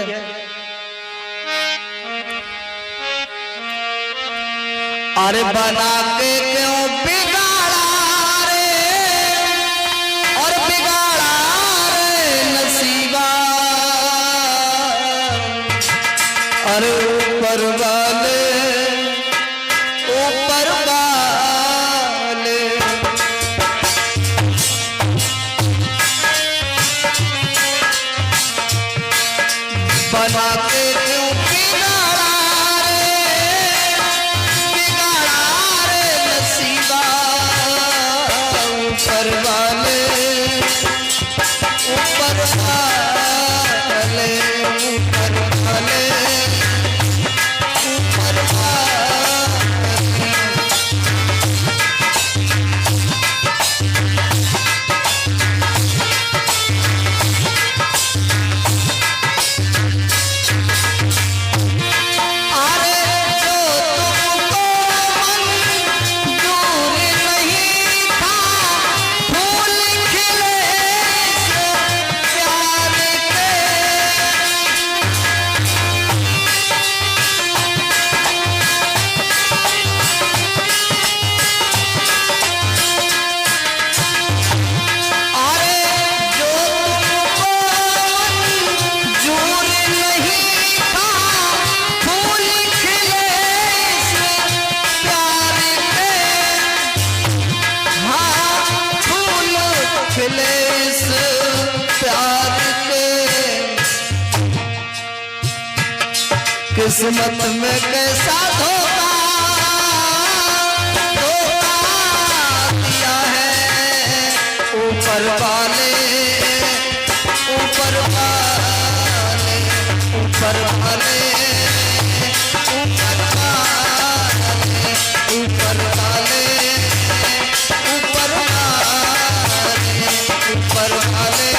अरे बना के क्यों बिगाड़ा रे, और बिगाड़ा रे नसीबा, अरे ऊपर वाले बना के क्यों बिगाड़ा रे नसीबा, किस्मत में कैसा धोखा दिया है ऊपर वाले ऊपर वाले ऊपर वाले ऊपर वाले ऊपर वाले ऊपर वाले ऊपर वाले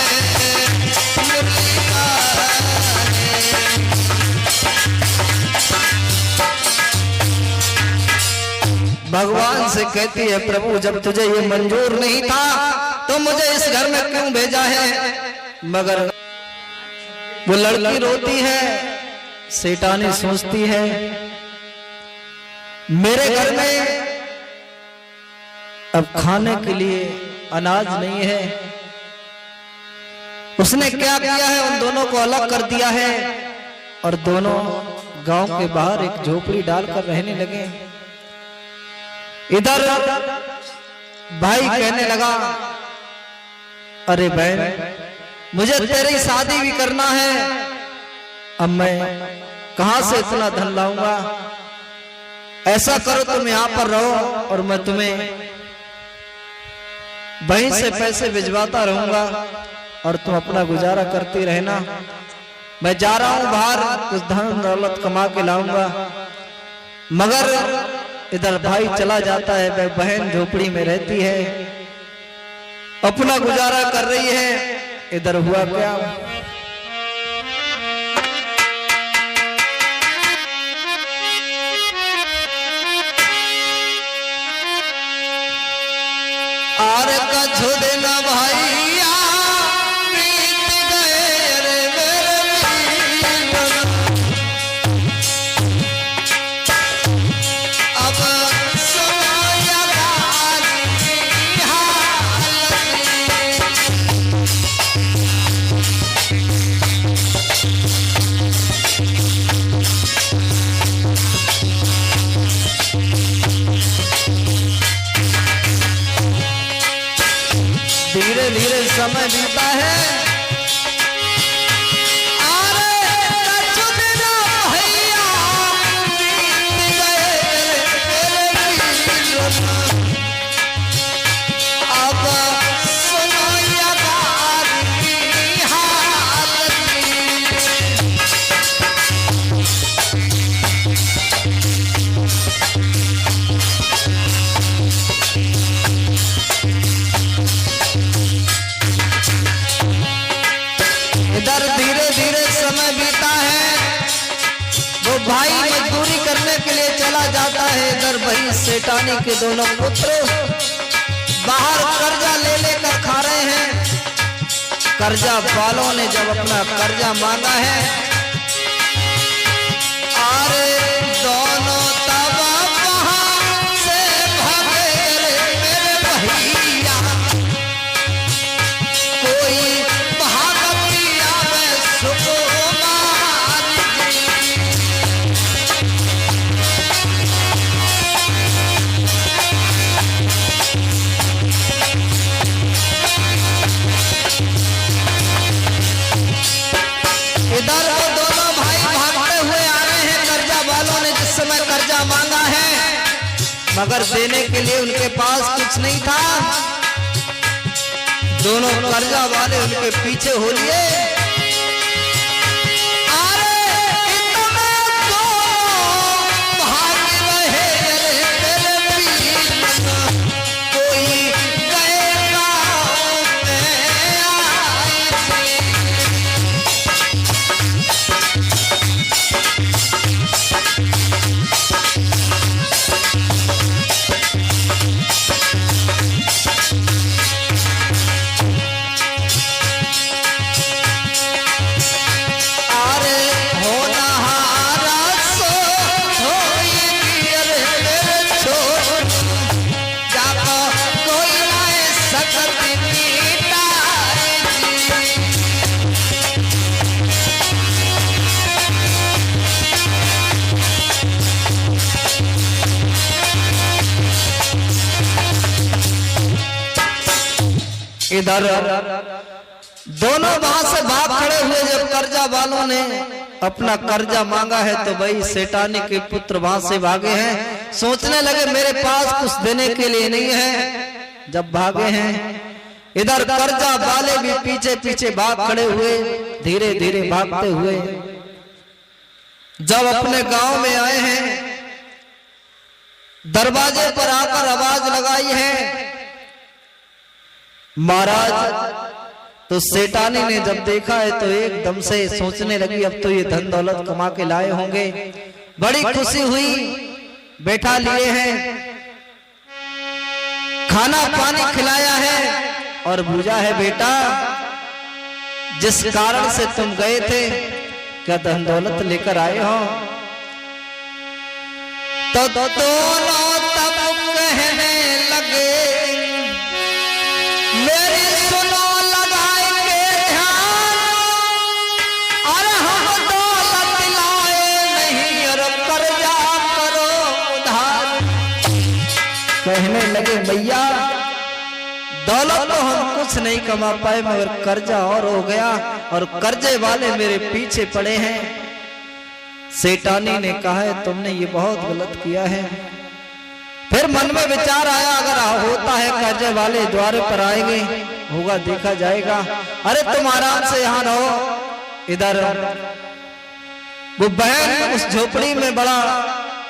भगवान से कहती है प्रभु जब तुझे ये मंजूर नहीं था तो मुझे इस घर में क्यों भेजा है। मगर वो लड़की रोती है, शैतानी सोचती है मेरे घर में अब खाने के लिए अनाज नहीं है। उसने क्या किया है, उन दोनों को अलग कर दिया है और दोनों गांव के बाहर एक झोपड़ी डालकर रहने लगे। इधर भाई कहने लगा अरे बहन मुझे तेरी शादी भी करना है, अब मैं कहां से इतना धन लाऊंगा, ऐसा करो तुम यहां पर रहो और मैं तुम्हें वहीं से पैसे भिजवाता रहूंगा और तुम अपना गुजारा करती रहना। मैं जा रहा हूं बाहर कुछ धन दौलत कमा के लाऊंगा। मगर इधर भाई चला जाता है, वह बहन झोपड़ी में रहती है, अपना गुजारा कर रही है। इधर हुआ क्या, आर का छोड़े ना भैया बीत गए रे मेरे अब सुनाया धीरे धीरे समय बीता है। इधर धीरे धीरे समय बीता है। वो भाई मजदूरी करने के लिए चला जाता है। इधर वही शैतानी के दोनों पुत्र बाहर कर्जा ले लेकर खा रहे हैं। कर्जा वालों ने जब अपना कर्जा मांगा है, अरे दोनों तब वहां से भागे मेरे भैया, कोई इधर वो दोनों भाई भागते हुए आ रहे हैं। कर्जा वालों ने जिस समय कर्जा मांगा है, मगर देने के लिए उनके पास कुछ नहीं था। दोनों कर्जा वाले उनके पीछे हो लिए। इधर दोनों वहां से भाग खड़े हुए। जब कर्जा वालों ने अपना कर्जा मांगा है तो भाई सेठानी के पुत्र वहां से भागे हैं। सोचने लगे मेरे पास कुछ देने के लिए नहीं है। जब भागे हैं इधर कर्जा वाले भी पीछे पीछे भाग खड़े हुए, धीरे धीरे भागते हुए जब अपने गांव में आए हैं, दरवाजे पर आकर आवाज लगाई है महाराज। तो सेठानी ने जब देखा है तो एकदम से सोचने लगी अब तो ये धन दौलत कमा के लाए होंगे। बड़ी खुशी हुई, बैठा लिए हैं, खाना पानी खिलाया है और पूछा है बेटा जिस कारण से तुम गए थे क्या धन दौलत लेकर आए हो? तो दोनों तब कहने लगे मेरी सुनो लगाएंगे ध्यान, और हम दौलत लाए नहीं और कर्जा करो उधार। कहने लगे भैया दौलत तो हम कुछ नहीं कमा पाए मगर कर्जा और हो गया और कर्जे वाले मेरे पीछे पड़े हैं। सेठानी ने कहा है तुमने ये बहुत गलत किया है। फिर मन में विचार आया अगर होता है कर्जे वाले द्वारे पर आएंगे, होगा देखा जाएगा। अरे तुम आराम से यहाँ रहो। इधर वो बहन उस झोपड़ी में बड़ा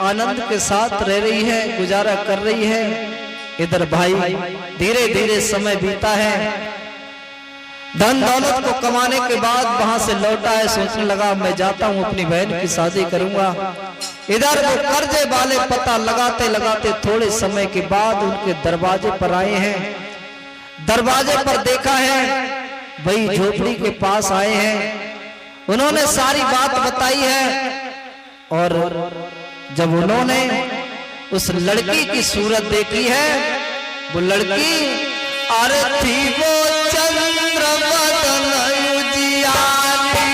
आनंद के साथ रह रही है, गुजारा कर रही है। इधर भाई धीरे धीरे समय बीता है। धन दौलत को कमाने के बाद वहां से लौटा है, सोचने लगा मैं जाता हूं अपनी बहन की शादी करूंगा। इधर वो कर्जे वाले पता लगाते लगाते थोड़े समय के बाद उनके दरवाजे पर आए हैं। दरवाजे पर देखा है भाई झोपड़ी के पास आए हैं। उन्होंने सारी बात बताई है और जब उन्होंने उस लड़की की सूरत देखी है, वो लड़की अरे थी वो चंद्र बदन उजियारी।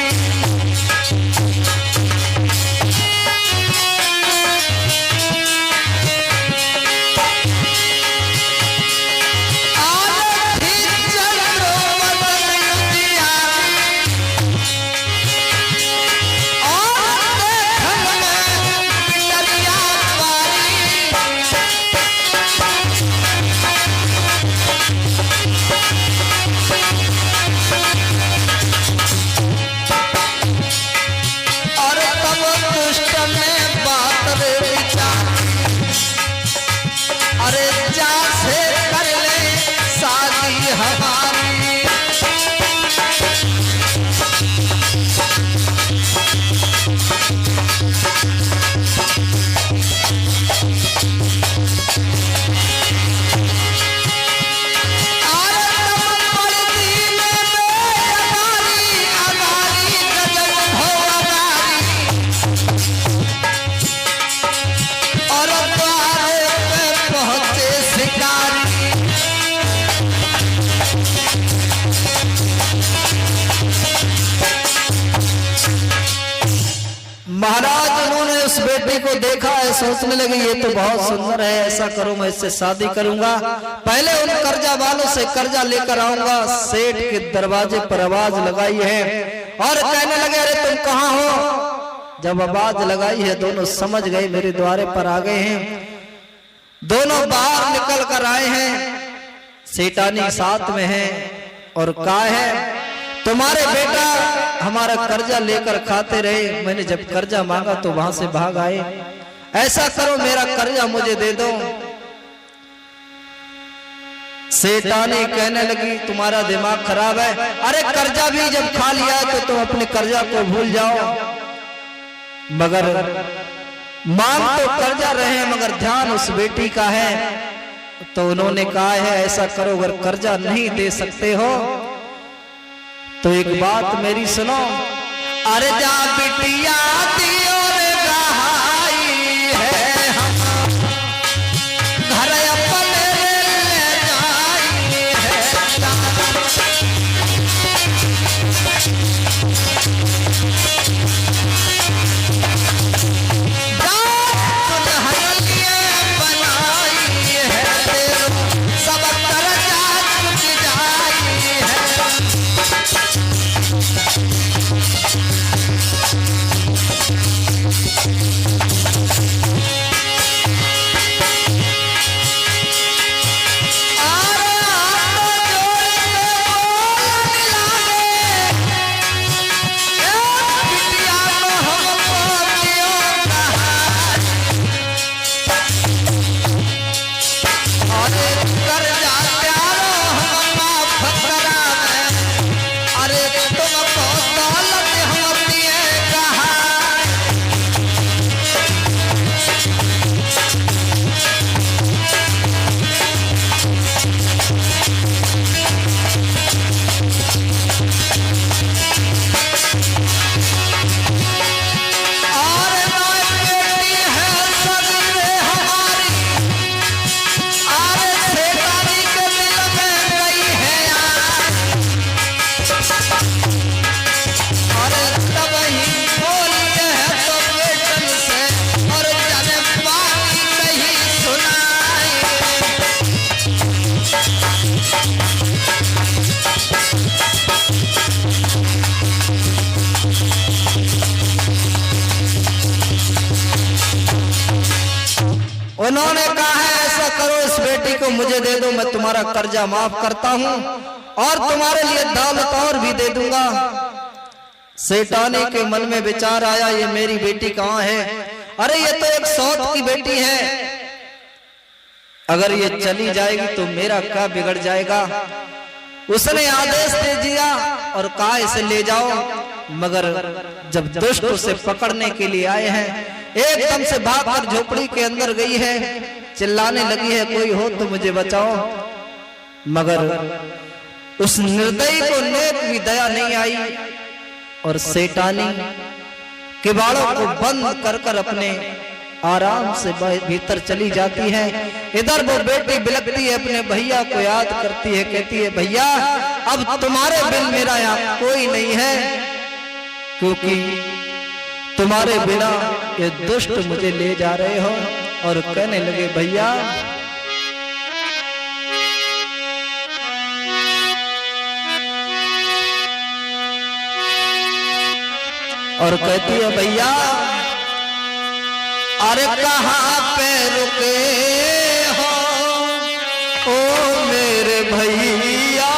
महाराज उन्होंने उस बेटी को देखा है, सोचने लगे ये तो बहुत सुंदर है, ऐसा करो मैं इससे शादी करूंगा। पहले उन कर्जा वालों से कर्जा लेकर आऊंगा। सेठ के दरवाजे पर आवाज लगाई है और कहने लगे अरे तुम कहाँ हो? जब आवाज लगाई है दोनों समझ गए मेरे द्वारे पर आ गए हैं। दोनों बाहर निकल कर आए हैं। सेठानी साथ में है और कहा है तुम्हारे बेटा हमारा कर्जा लेकर खाते रहे, मैंने जब कर्जा मांगा तो वहां से भाग आए। ऐसा करो मेरा कर्जा मुझे दे दो। सेठानी कहने लगी तुम्हारा दिमाग खराब है, अरे कर्जा भी जब खा लिया तो तुम अपने कर्जा को भूल जाओ। मगर मांग तो कर्जा रहे मगर ध्यान उस बेटी का है। तो उन्होंने कहा है ऐसा करो अगर कर्जा नहीं दे सकते हो तो एक बात मेरी सुनो। अरे जा बिटिया दियो रे गहाई है हम घर अपने ले जाई है। करो, इस बेटी को मुझे दे दो, मैं तुम्हारा कर्जा माफ करता हूँ और तुम्हारे लिए दौलत और भी दे दूंगा। सेठानी के मन में विचार आया, ये मेरी बेटी कहाँ है? अरे ये तो एक सौत की बेटी है, अगर ये चली जाएगी तो मेरा क्या बिगड़ जाएगा। उसने आदेश दे दिया और कहा इसे ले जाओ। मगर जब दुष्ट उसे पकड़ने के लिए आए हैं, एकदम से भागकर झोपड़ी के अंदर गई है, चिल्लाने लगी है, कोई हो तो मुझे बचाओ। मगर उस निर्दयी को नेक भी दया नहीं आई और सेठानी किवाड़ों को बंद कर कर अपने आराम से भीतर चली जाती है। इधर वो बेटी बिलखती है, अपने भैया को याद करती है, कहती है भैया अब तुम्हारे बिन मेरा यहाँ कोई नहीं है, क्योंकि तुम्हारे बिना ये दुष्ट मुझे ले जा रहे हो। और कहने लगे भैया और कहती है भैया अरे कहाँ पे रुके हो ओ मेरे भैया,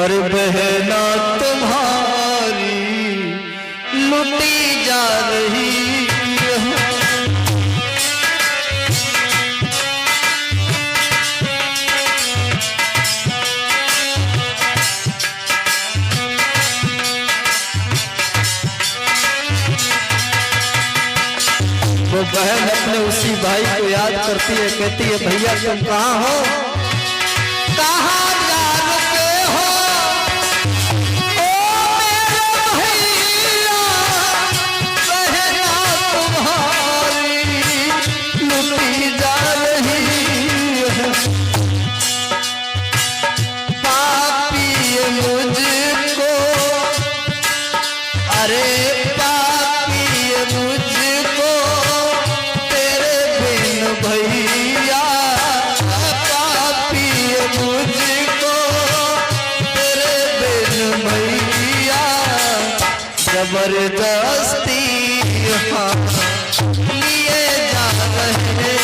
अरे बहना तुम्हारी लुटी जा रही है। वो बहन अपने उसी भाई को याद करती है, कहती है भैया तुम कहाँ हो, कहाँ जा रुके हो ओ मेरे भैया, बहना तुम्हारी लुटी जा रही है। पापी मुझको, अरे भैया पापी मुझको तेरे बिन भैया, जबरदस्ती लिए जा रहे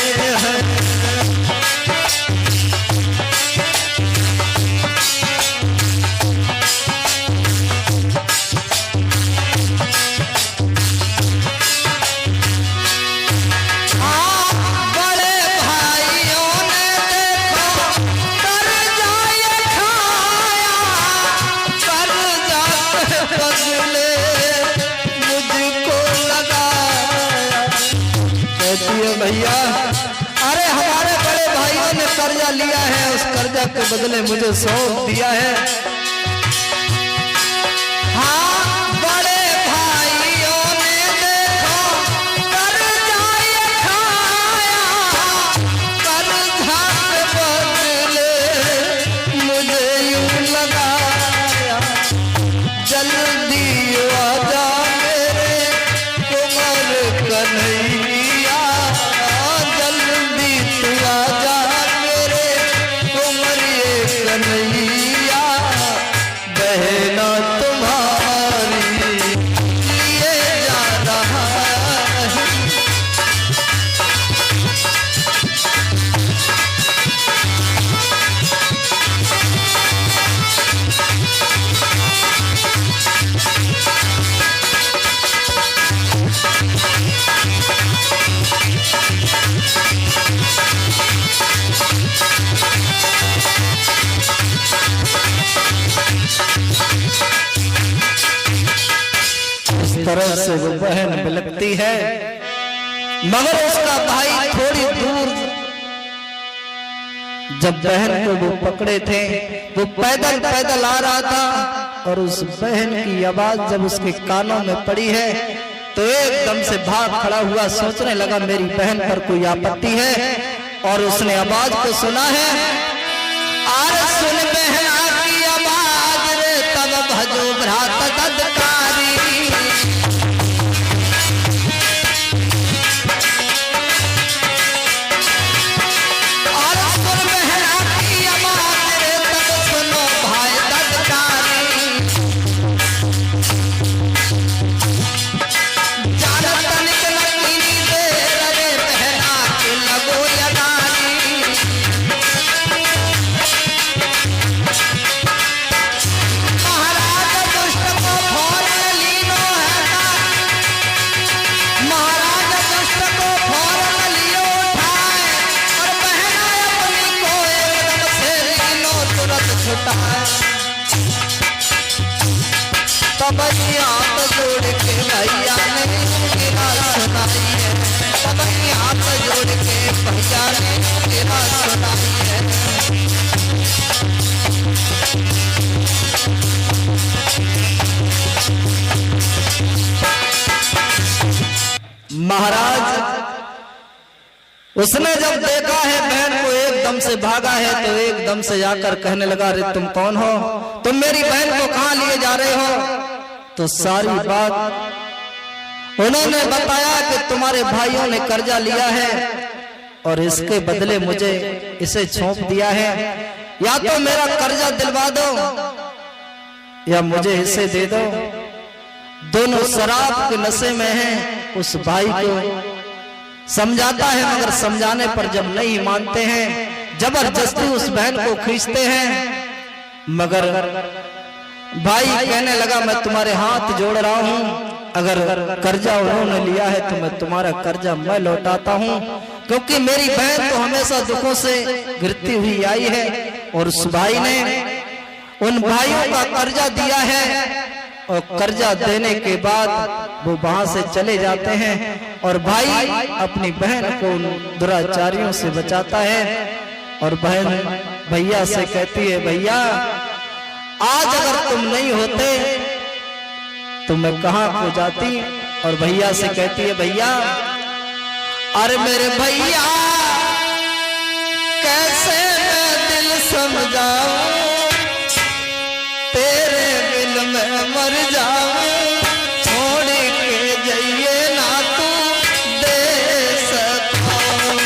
हैं। भैया अरे हमारे बड़े भाइयों ने कर्जा लिया है, उस कर्जा के बदले मुझे सौंप दिया है। हाँ बड़े भाइयों ने देखो कर्जा ये खाया, कर्जा के बदले मुझे यूं लगाया। जल्दी आजा मेरे कुंवर कन्हैया, कन्हैया बहना तुम्हारी लिए जा रहा है। तरह से वो बहन बिलखती है, मगर उसका भाई थोड़ी दूर जब बहन को वो पकड़े थे, वो पैदल पैदल आ रहा था और उस बहन की आवाज जब उसके कानों में पड़ी है तो एकदम से भाग खड़ा हुआ, सोचने लगा मेरी बहन पर कोई आपत्ति है। और उसने आवाज को सुना है, आर सुन बहन की आवाज रे तब भजो भ्रात तत्कारी। लगो छुटाए। तब हाथ जोड़ के भैया ने गिरा सुनाई है, तब हाथ जोड़ के भैया ने गिरा सुनाई है। महाराज उसने जब देखा है बहन को एकदम से भागा है, तो एकदम से जाकर कहने लगा, अरे तुम कौन हो, तुम मेरी बहन को कहां लिए जा रहे हो? तो सारी बात उन्होंने बताया कि तुम्हारे भाइयों ने कर्जा लिया है और इसके बदले मुझे इसे सौंप दिया है, या तो मेरा कर्जा दिलवा दो या मुझे इसे दे दो। दोनों शराब के नशे में हैं। उस भाई को समझाता है, मगर समझाने पर जब नहीं मानते हैं, जबरदस्ती उस बहन को खींचते हैं। मगर भाई कहने लगा, मैं तुम्हारे हाथ जोड़ रहा हूं, अगर कर्जा उन्होंने लिया है तो मैं तुम्हारा कर्जा मैं लौटाता हूं, क्योंकि मेरी बहन तो हमेशा दुखों से घिरती हुई आई है। और उस भाई ने उन भाइयों का कर्जा दिया है और कर्जा देने के बाद वो वहां से चले जाते हैं और भाई अपनी बहन को उन दुराचारियों से बचाता है। और बहन भैया से कहती है, भैया आज अगर तुम नहीं होते तो मैं कहां को जाती। और भैया से कहती है, भैया अरे मेरे भैया कैसे मैं दिल समझाऊं, तेरे बिन मैं मर जाऊं, छोड़ के जाइए ना तू दे सताऊं।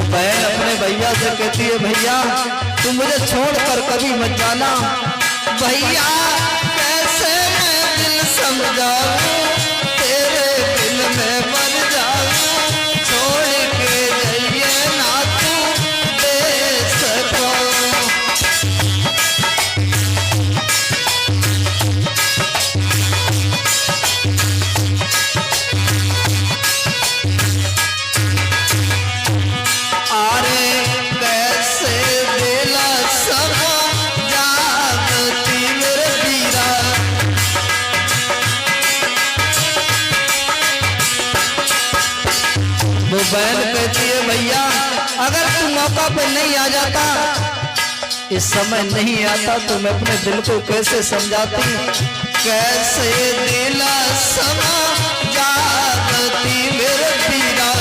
बहन अपने भैया से कहती है, भैया तुम मुझे छोड़कर कभी मत जाना। भैया कैसे मैं दिल समझाऊं, तेरे बिन मैं मर जाऊं, छोड़ के जाइए ना तू दे सताऊं। अरे कैसे दिला समझाती मेरे वीरा, वो बहन कहती है, भैया अगर तू मौका पे नहीं आ जाता, इस समय नहीं आता, तो मैं अपने दिल को कैसे समझाती। कैसे दिला समझाती मेरे वीरा,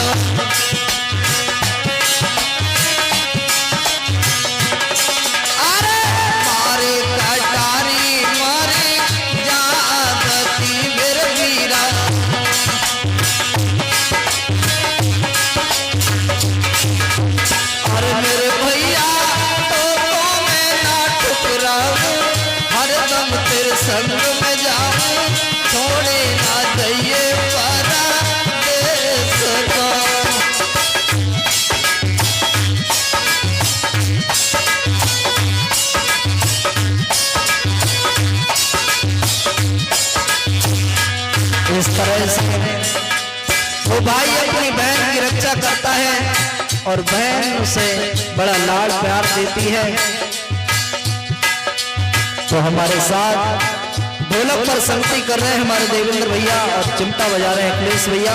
अरे मारे कटारी मारे जाती मेरे वीरा। अरे मेरे भैया तो मैं ना ठुकराऊं, हरदम तेरे संग में जाऊं, छोड़े ना जाइए परदेस को। इस तरह से वो भाई अपनी बहन की रक्षा करता है और बहन उसे बड़ा लाड प्यार देती है। तो हमारे साथ ढोलक पर संगति कर रहे हैं हमारे देवेंद्र भैया और चिमटा बजा रहे हैं अखिलेश भैया।